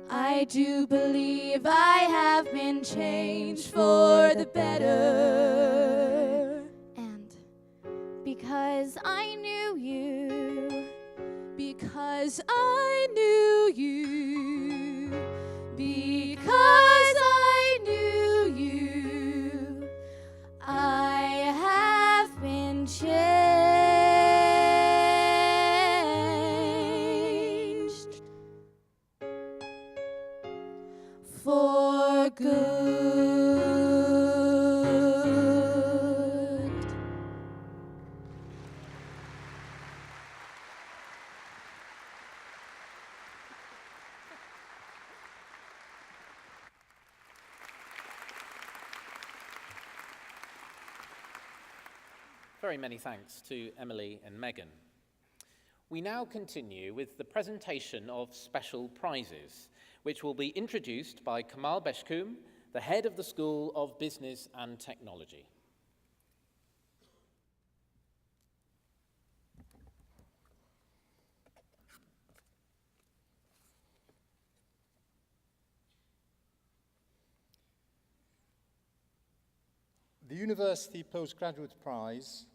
I do believe I have been changed for the better. And because I knew you, Because I knew you. Because I knew you. I have been changed for good. Very many thanks to Emily and Megan. We now continue with the presentation of special prizes, which will be introduced by Kamal Beshkoum, the head of the School of Business and Technology. The University Postgraduate Prize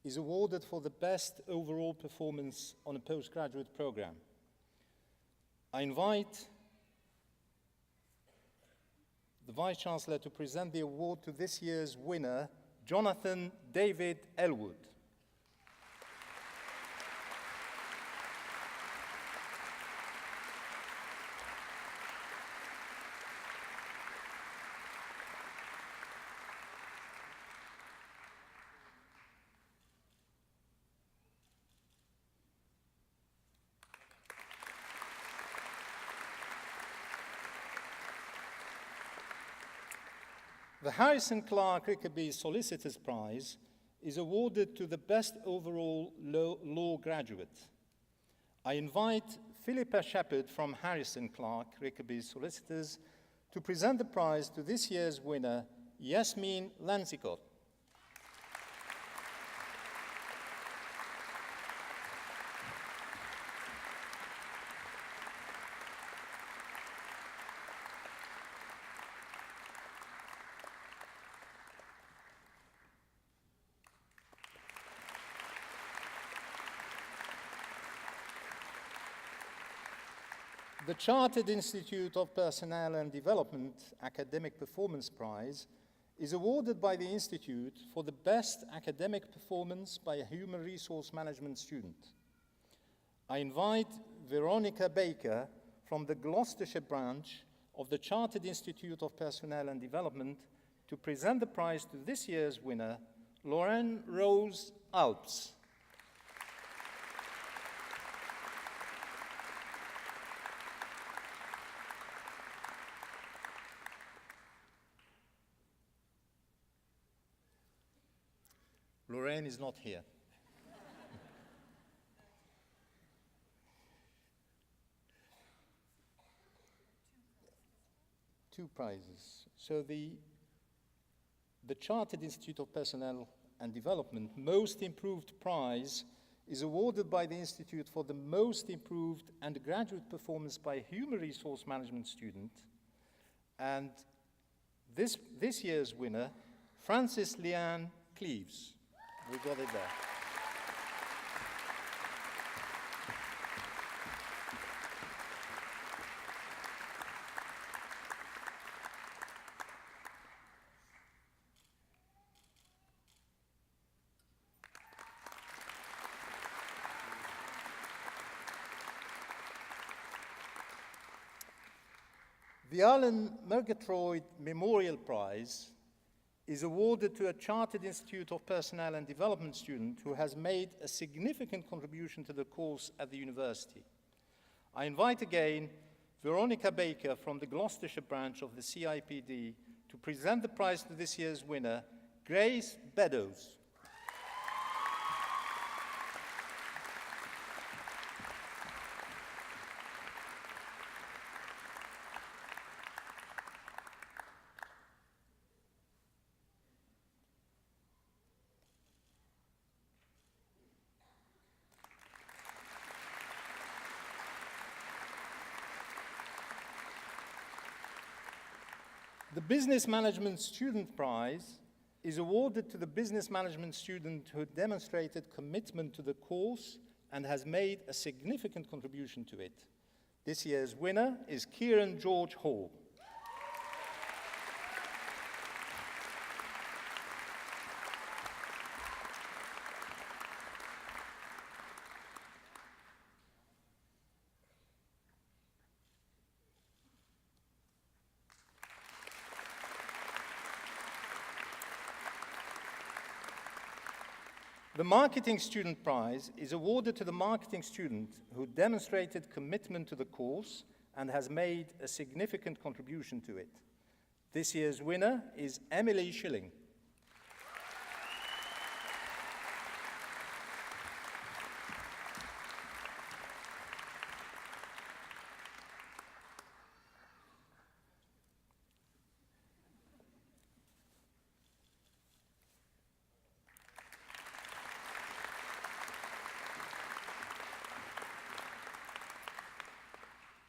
is awarded for the best overall performance on a postgraduate program. I invite the Vice-Chancellor to present the award to this year's winner, Jonathan David Elwood. The Harrison Clark Rickaby Solicitor's Prize is awarded to the best overall law graduate. I invite Philippa Shepherd from Harrison Clark Rickaby Solicitors to present the prize to this year's winner, Yasmin Lanzicot. The Chartered Institute of Personnel and Development Academic Performance Prize is awarded by the Institute for the best academic performance by a human resource management student. I invite Veronica Baker from the Gloucestershire branch of the Chartered Institute of Personnel and Development to present the prize to this year's winner, Lauren Rose Alps. Lorraine is not here. Two prizes. So the Chartered Institute of Personnel and Development Most Improved Prize is awarded by the Institute for the most improved undergraduate performance by a human resource management student. And this year's winner, Frances Leanne Cleaves. We got it there. The Alan Murgatroyd Memorial Prize is awarded to a Chartered Institute of Personnel and Development student who has made a significant contribution to the course at the university. I invite again Veronica Baker from the Gloucestershire branch of the CIPD to present the prize to this year's winner, Grace Beddoes. The Business Management Student Prize is awarded to the business management student who demonstrated commitment to the course and has made a significant contribution to it. This year's winner is Kieran George Hall. The Marketing Student Prize is awarded to the marketing student who demonstrated commitment to the course and has made a significant contribution to it. This year's winner is Emily Schilling.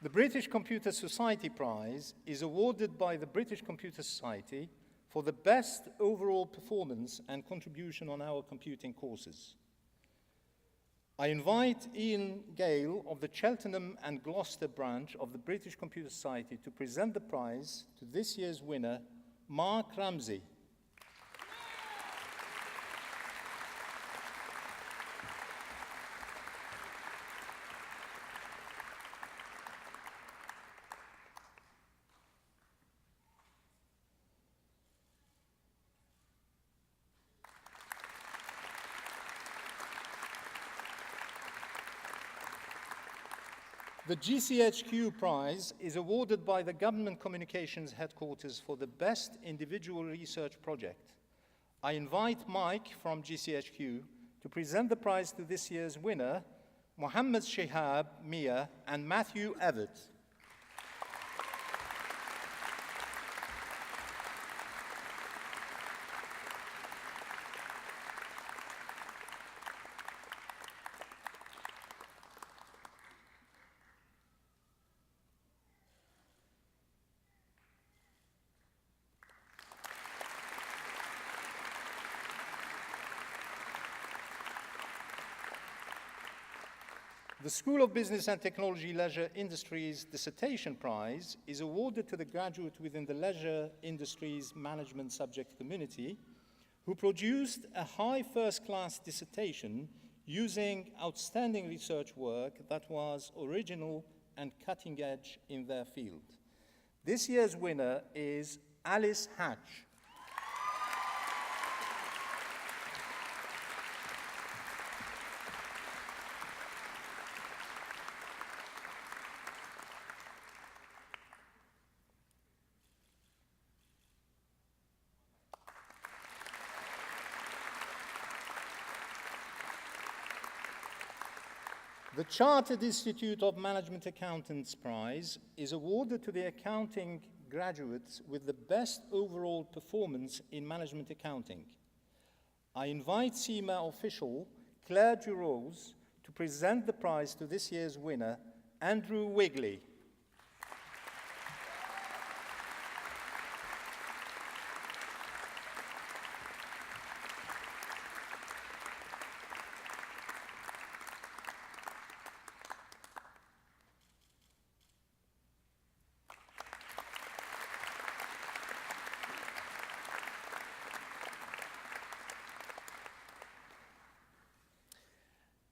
The British Computer Society Prize is awarded by the British Computer Society for the best overall performance and contribution on our computing courses. I invite Ian Gale of the Cheltenham and Gloucester branch of the British Computer Society to present the prize to this year's winner, Mark Ramsey. The GCHQ Prize is awarded by the Government Communications Headquarters for the best individual research project. I invite Mike from GCHQ to present the prize to this year's winner, Mohammed Shihab Mia and Matthew Evett. The School of Business and Technology Leisure Industries Dissertation Prize is awarded to the graduate within the Leisure Industries Management subject community who produced a high first-class dissertation using outstanding research work that was original and cutting-edge in their field. This year's winner is Alice Hatch. The Chartered Institute of Management Accountants Prize is awarded to the accounting graduates with the best overall performance in management accounting. I invite CIMA official Claire Duros to present the prize to this year's winner, Andrew Wigley.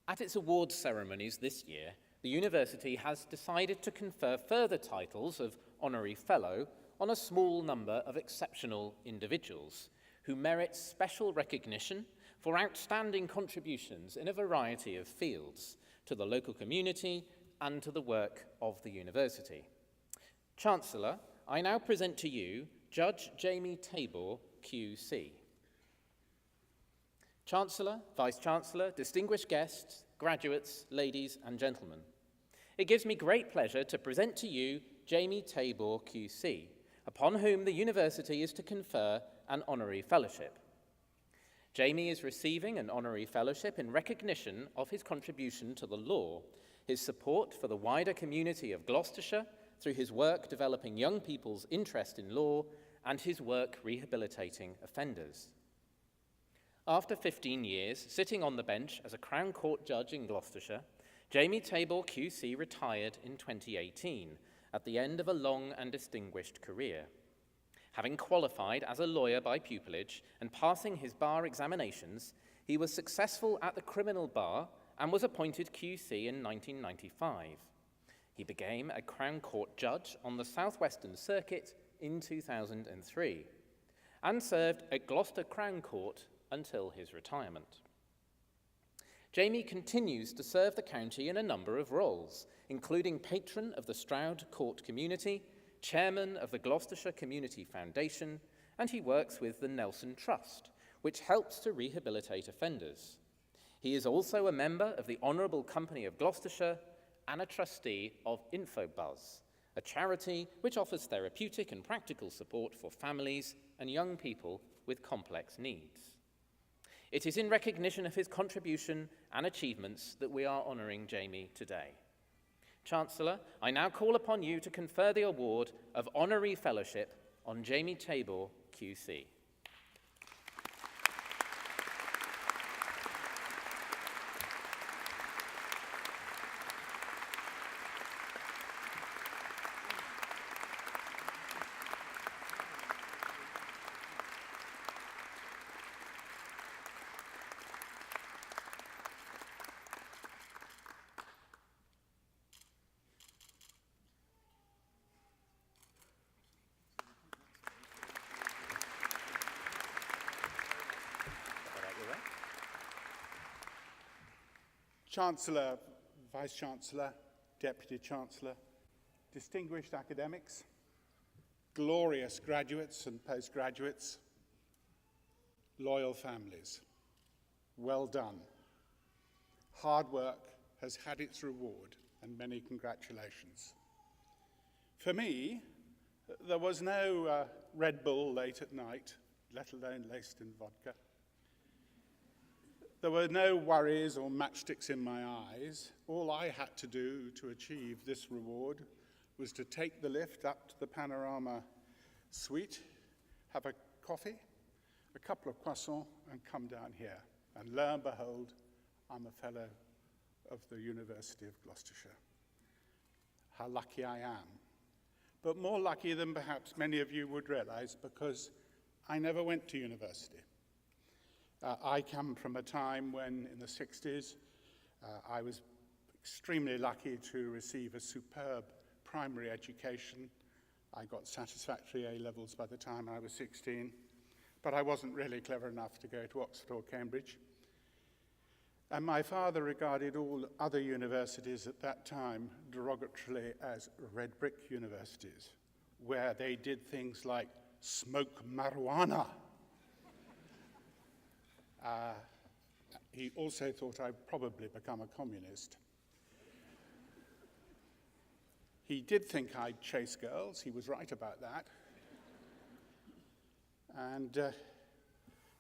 At its awards ceremonies this year, the university has decided to confer further titles of Honorary Fellow on a small number of exceptional individuals who merit special recognition for outstanding contributions in a variety of fields to the local community and to the work of the university. Chancellor, I now present to you Judge Jamie Tabor, QC. Chancellor, Vice-Chancellor, distinguished guests, graduates, ladies and gentlemen, it gives me great pleasure to present to you Jamie Tabor, QC, upon whom the university is to confer an honorary fellowship. Jamie is receiving an honorary fellowship in recognition of his contribution to the law, his support for the wider community of Gloucestershire through his work developing young people's interest in law, and his work rehabilitating offenders. After 15 years sitting on the bench as a Crown Court judge in Gloucestershire, Jamie Tabor QC retired in 2018 at the end of a long and distinguished career. Having qualified as a lawyer by pupillage and passing his bar examinations, he was successful at the criminal bar and was appointed QC in 1995. He became a Crown Court judge on the South Western Circuit in 2003 and served at Gloucester Crown Court until his retirement. Jamie continues to serve the county in a number of roles, including patron of the Stroud Court community, chairman of the Gloucestershire Community Foundation, and he works with the Nelson Trust, which helps to rehabilitate offenders. He is also a member of the Honourable Company of Gloucestershire and a trustee of Infobuzz, a charity which offers therapeutic and practical support for families and young people with complex needs. It is in recognition of his contribution and achievements that we are honouring Jamie today. Chancellor, I now call upon you to confer the award of Honorary Fellowship on Jamie Tabor, QC. Chancellor, Vice-Chancellor, Deputy Chancellor, distinguished academics, glorious graduates and postgraduates, loyal families, well done. Hard work has had its reward, and many congratulations. For me, there was no Red Bull late at night, let alone laced in vodka. There were no worries or matchsticks in my eyes. All I had to do to achieve this reward was to take the lift up to the Panorama Suite, have a coffee, a couple of croissants, and come down here. And lo and behold, I'm a fellow of the University of Gloucestershire. How lucky I am. But more lucky than perhaps many of you would realize, because I never went to university. I come from a time when, in the 60s, I was extremely lucky to receive a superb primary education. I got satisfactory A-levels by the time I was 16, but I wasn't really clever enough to go to Oxford or Cambridge. And my father regarded all other universities at that time derogatorily as red brick universities, where they did things like smoke marijuana. He also thought I'd probably become a communist. He did think I'd chase girls. He was right about that. And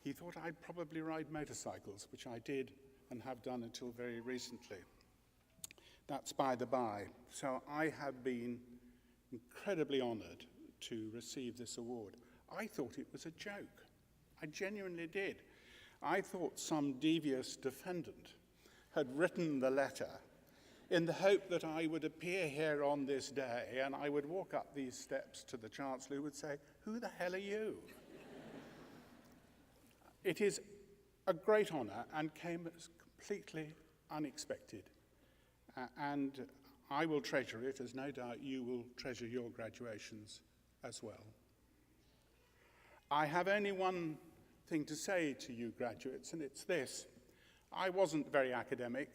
he thought I'd probably ride motorcycles, which I did and have done until very recently. That's by the by. So I have been incredibly honored to receive this award. I thought it was a joke. I genuinely did. I thought some devious defendant had written the letter in the hope that I would appear here on this day and I would walk up these steps to the Chancellor who would say, "Who the hell are you?" It is a great honor and came as completely unexpected. And I will treasure it, as no doubt you will treasure your graduations as well. I have only one thing to say to you graduates, and it's this. I wasn't very academic.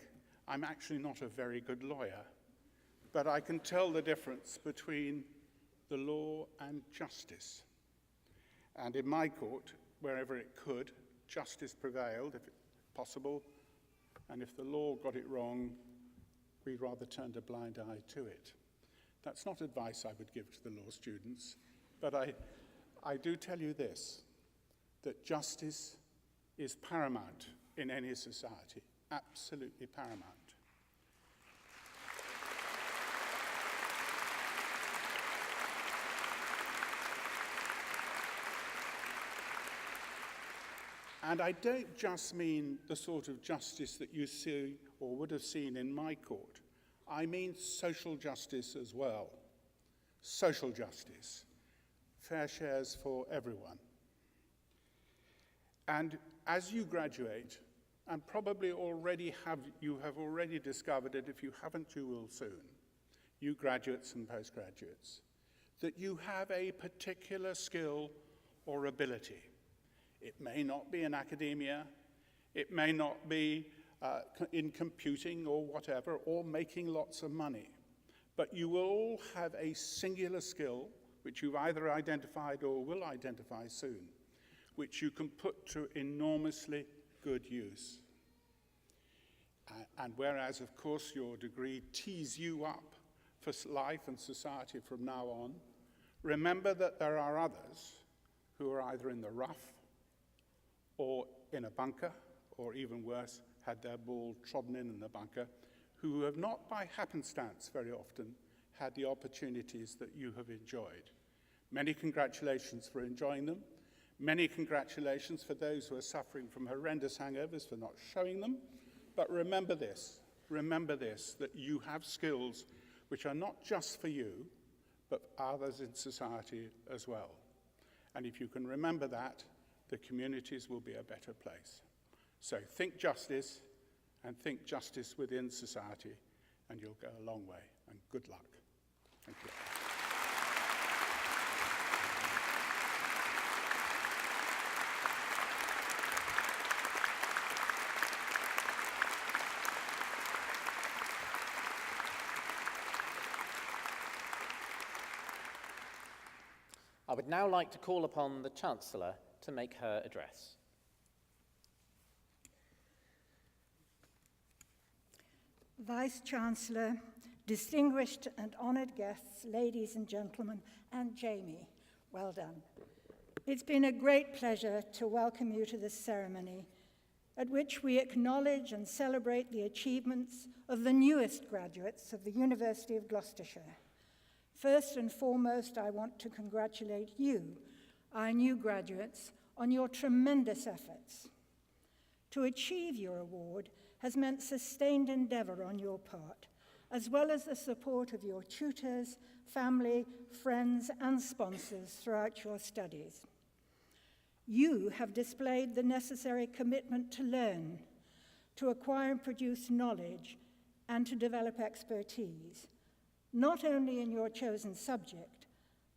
I'm actually not a very good lawyer, but I can tell the difference between the law and justice. And in my court, wherever it could, justice prevailed, if possible, and if the law got it wrong, we rather turned a blind eye to it. That's not advice I would give to the law students, but I do tell you this, that justice is paramount in any society, absolutely paramount. And I don't just mean the sort of justice that you see or would have seen in my court. I mean social justice as well. Social justice. Fair shares for everyone. And as you graduate, and probably you have already discovered it, if you haven't, you will soon, you graduates and postgraduates, that you have a particular skill or ability. It may not be in academia, it may not be in computing or whatever, or making lots of money, but you will all have a singular skill, which you've either identified or will identify soon, which you can put to enormously good use. And whereas, of course, your degree tees you up for life and society from now on, remember that there are others who are either in the rough or in a bunker, or even worse, had their ball trodden in the bunker, who have not by happenstance very often had the opportunities that you have enjoyed. Many congratulations for enjoying them. Many congratulations for those who are suffering from horrendous hangovers for not showing them. But remember this, that you have skills which are not just for you, but others in society as well. And if you can remember that, the communities will be a better place. So think justice, and think justice within society, and you'll go a long way. And good luck. Thank you. I would now like to call upon the Chancellor to make her address. Vice-Chancellor, distinguished and honoured guests, ladies and gentlemen, and Jamie, well done. It's been a great pleasure to welcome you to this ceremony, at which we acknowledge and celebrate the achievements of the newest graduates of the University of Gloucestershire. First and foremost, I want to congratulate you, our new graduates, on your tremendous efforts. To achieve your award has meant sustained endeavour on your part, as well as the support of your tutors, family, friends, and sponsors throughout your studies. You have displayed the necessary commitment to learn, to acquire and produce knowledge, and to develop expertise, not only in your chosen subject,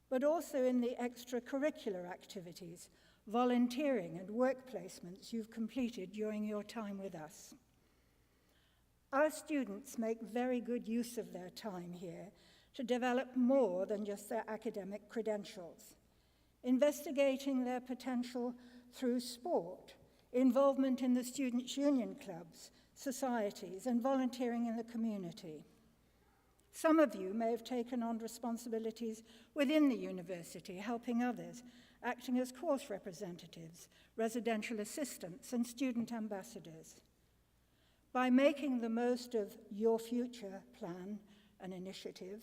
but also in the extracurricular activities, volunteering, and work placements you've completed during your time with us. Our students make very good use of their time here to develop more than just their academic credentials, investigating their potential through sport, involvement in the students' union clubs, societies, and volunteering in the community. Some of you may have taken on responsibilities within the university, helping others, acting as course representatives, residential assistants, and student ambassadors. By making the most of Your Future plan and initiative,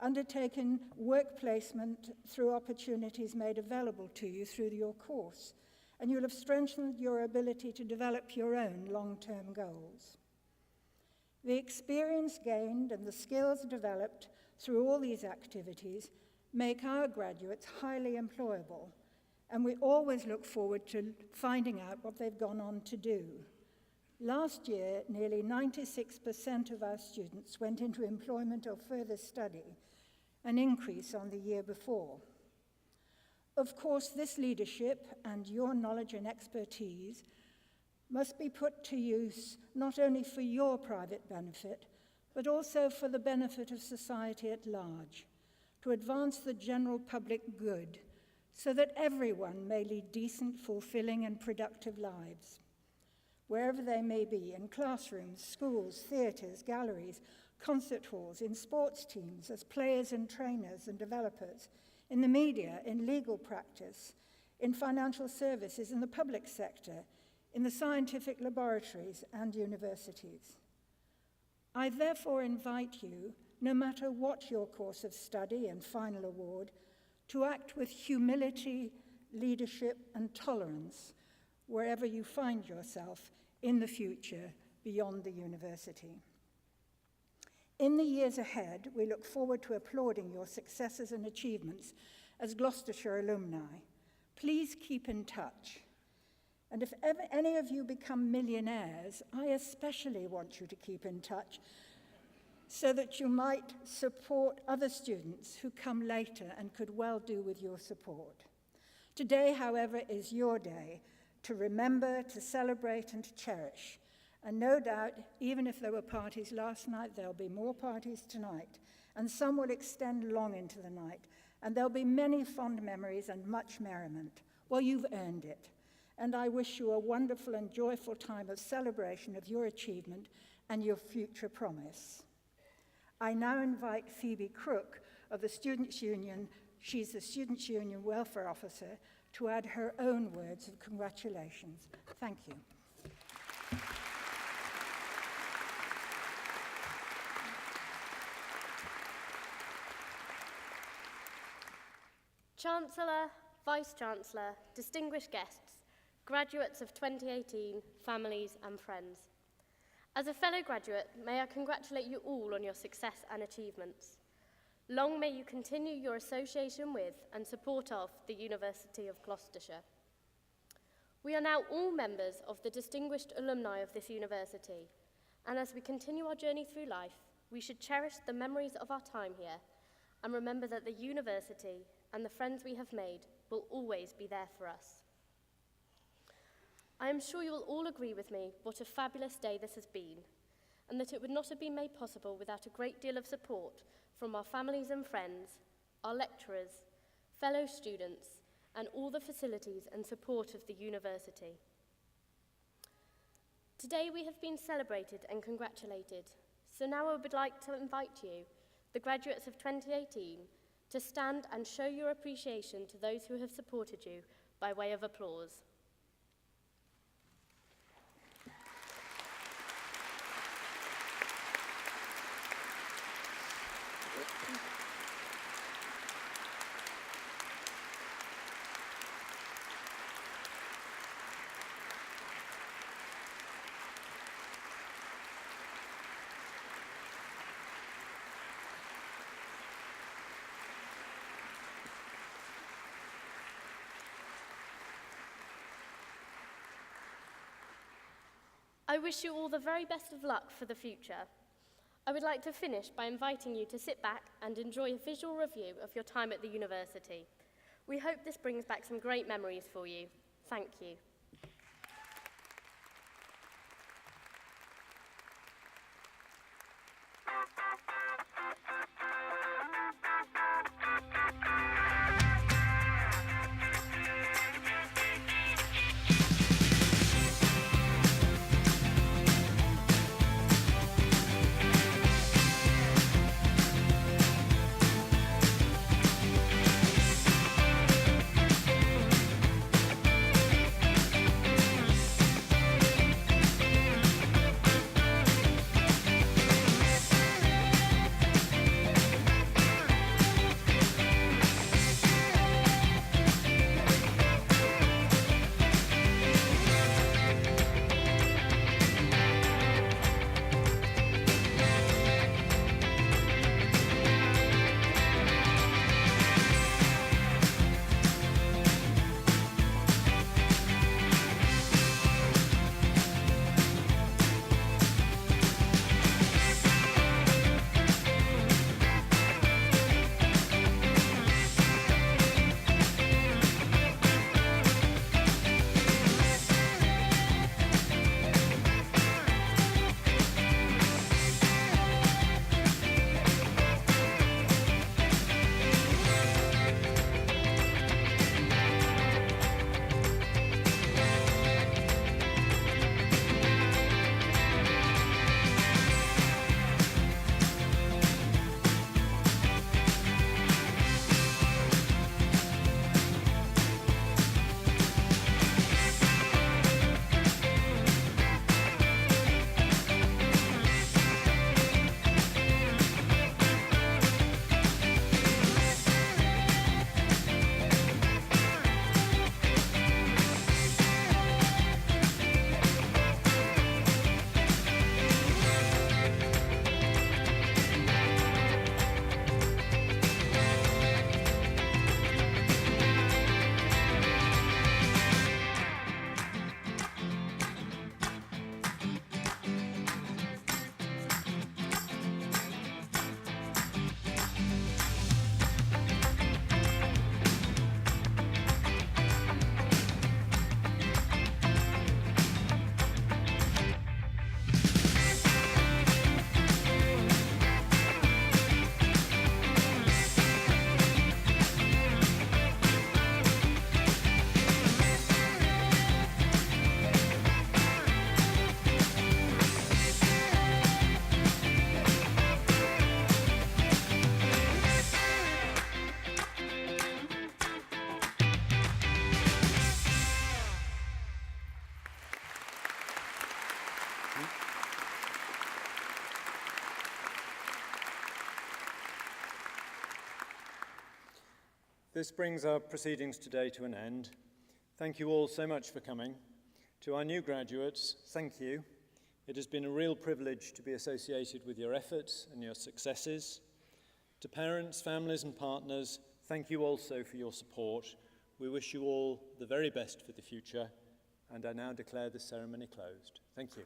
undertaking work placement through opportunities made available to you through your course, and you'll have strengthened your ability to develop your own long-term goals. The experience gained and the skills developed through all these activities make our graduates highly employable, and we always look forward to finding out what they've gone on to do. Last year, nearly 96% of our students went into employment or further study, an increase on the year before. Of course, this leadership and your knowledge and expertise must be put to use not only for your private benefit, but also for the benefit of society at large, to advance the general public good, so that everyone may lead decent, fulfilling, and productive lives. Wherever they may be, in classrooms, schools, theatres, galleries, concert halls, in sports teams, as players and trainers and developers, in the media, in legal practice, in financial services, in the public sector, in the scientific laboratories and universities. I therefore invite you, no matter what your course of study and final award, to act with humility, leadership, and tolerance wherever you find yourself in the future beyond the university. In the years ahead, we look forward to applauding your successes and achievements as Gloucestershire alumni. Please keep in touch. And if ever any of you become millionaires, I especially want you to keep in touch so that you might support other students who come later and could well do with your support. Today, however, is your day to remember, to celebrate, and to cherish. And no doubt, even if there were parties last night, there'll be more parties tonight, and some will extend long into the night, and there'll be many fond memories and much merriment. Well, you've earned it, and I wish you a wonderful and joyful time of celebration of your achievement and your future promise. I now invite Phoebe Crook of the Students' Union, she's the Students' Union Welfare Officer, to add her own words of congratulations. Thank you. Chancellor, Vice-Chancellor, distinguished guests, graduates of 2018, families and friends. As a fellow graduate, may I congratulate you all on your success and achievements. Long may you continue your association with and support of the University of Gloucestershire. We are now all members of the distinguished alumni of this university, and as we continue our journey through life, we should cherish the memories of our time here and remember that the university and the friends we have made will always be there for us. I am sure you will all agree with me what a fabulous day this has been, and that it would not have been made possible without a great deal of support from our families and friends, our lecturers, fellow students, and all the facilities and support of the university. Today we have been celebrated and congratulated, so now I would like to invite you, the graduates of 2018, to stand and show your appreciation to those who have supported you by way of applause. I wish you all the very best of luck for the future. I would like to finish by inviting you to sit back and enjoy a visual review of your time at the university. We hope this brings back some great memories for you. Thank you. This brings our proceedings today to an end. Thank you all so much for coming. To our new graduates, thank you. It has been a real privilege to be associated with your efforts and your successes. To parents, families and partners, thank you also for your support. We wish you all the very best for the future, and I now declare the ceremony closed. Thank you.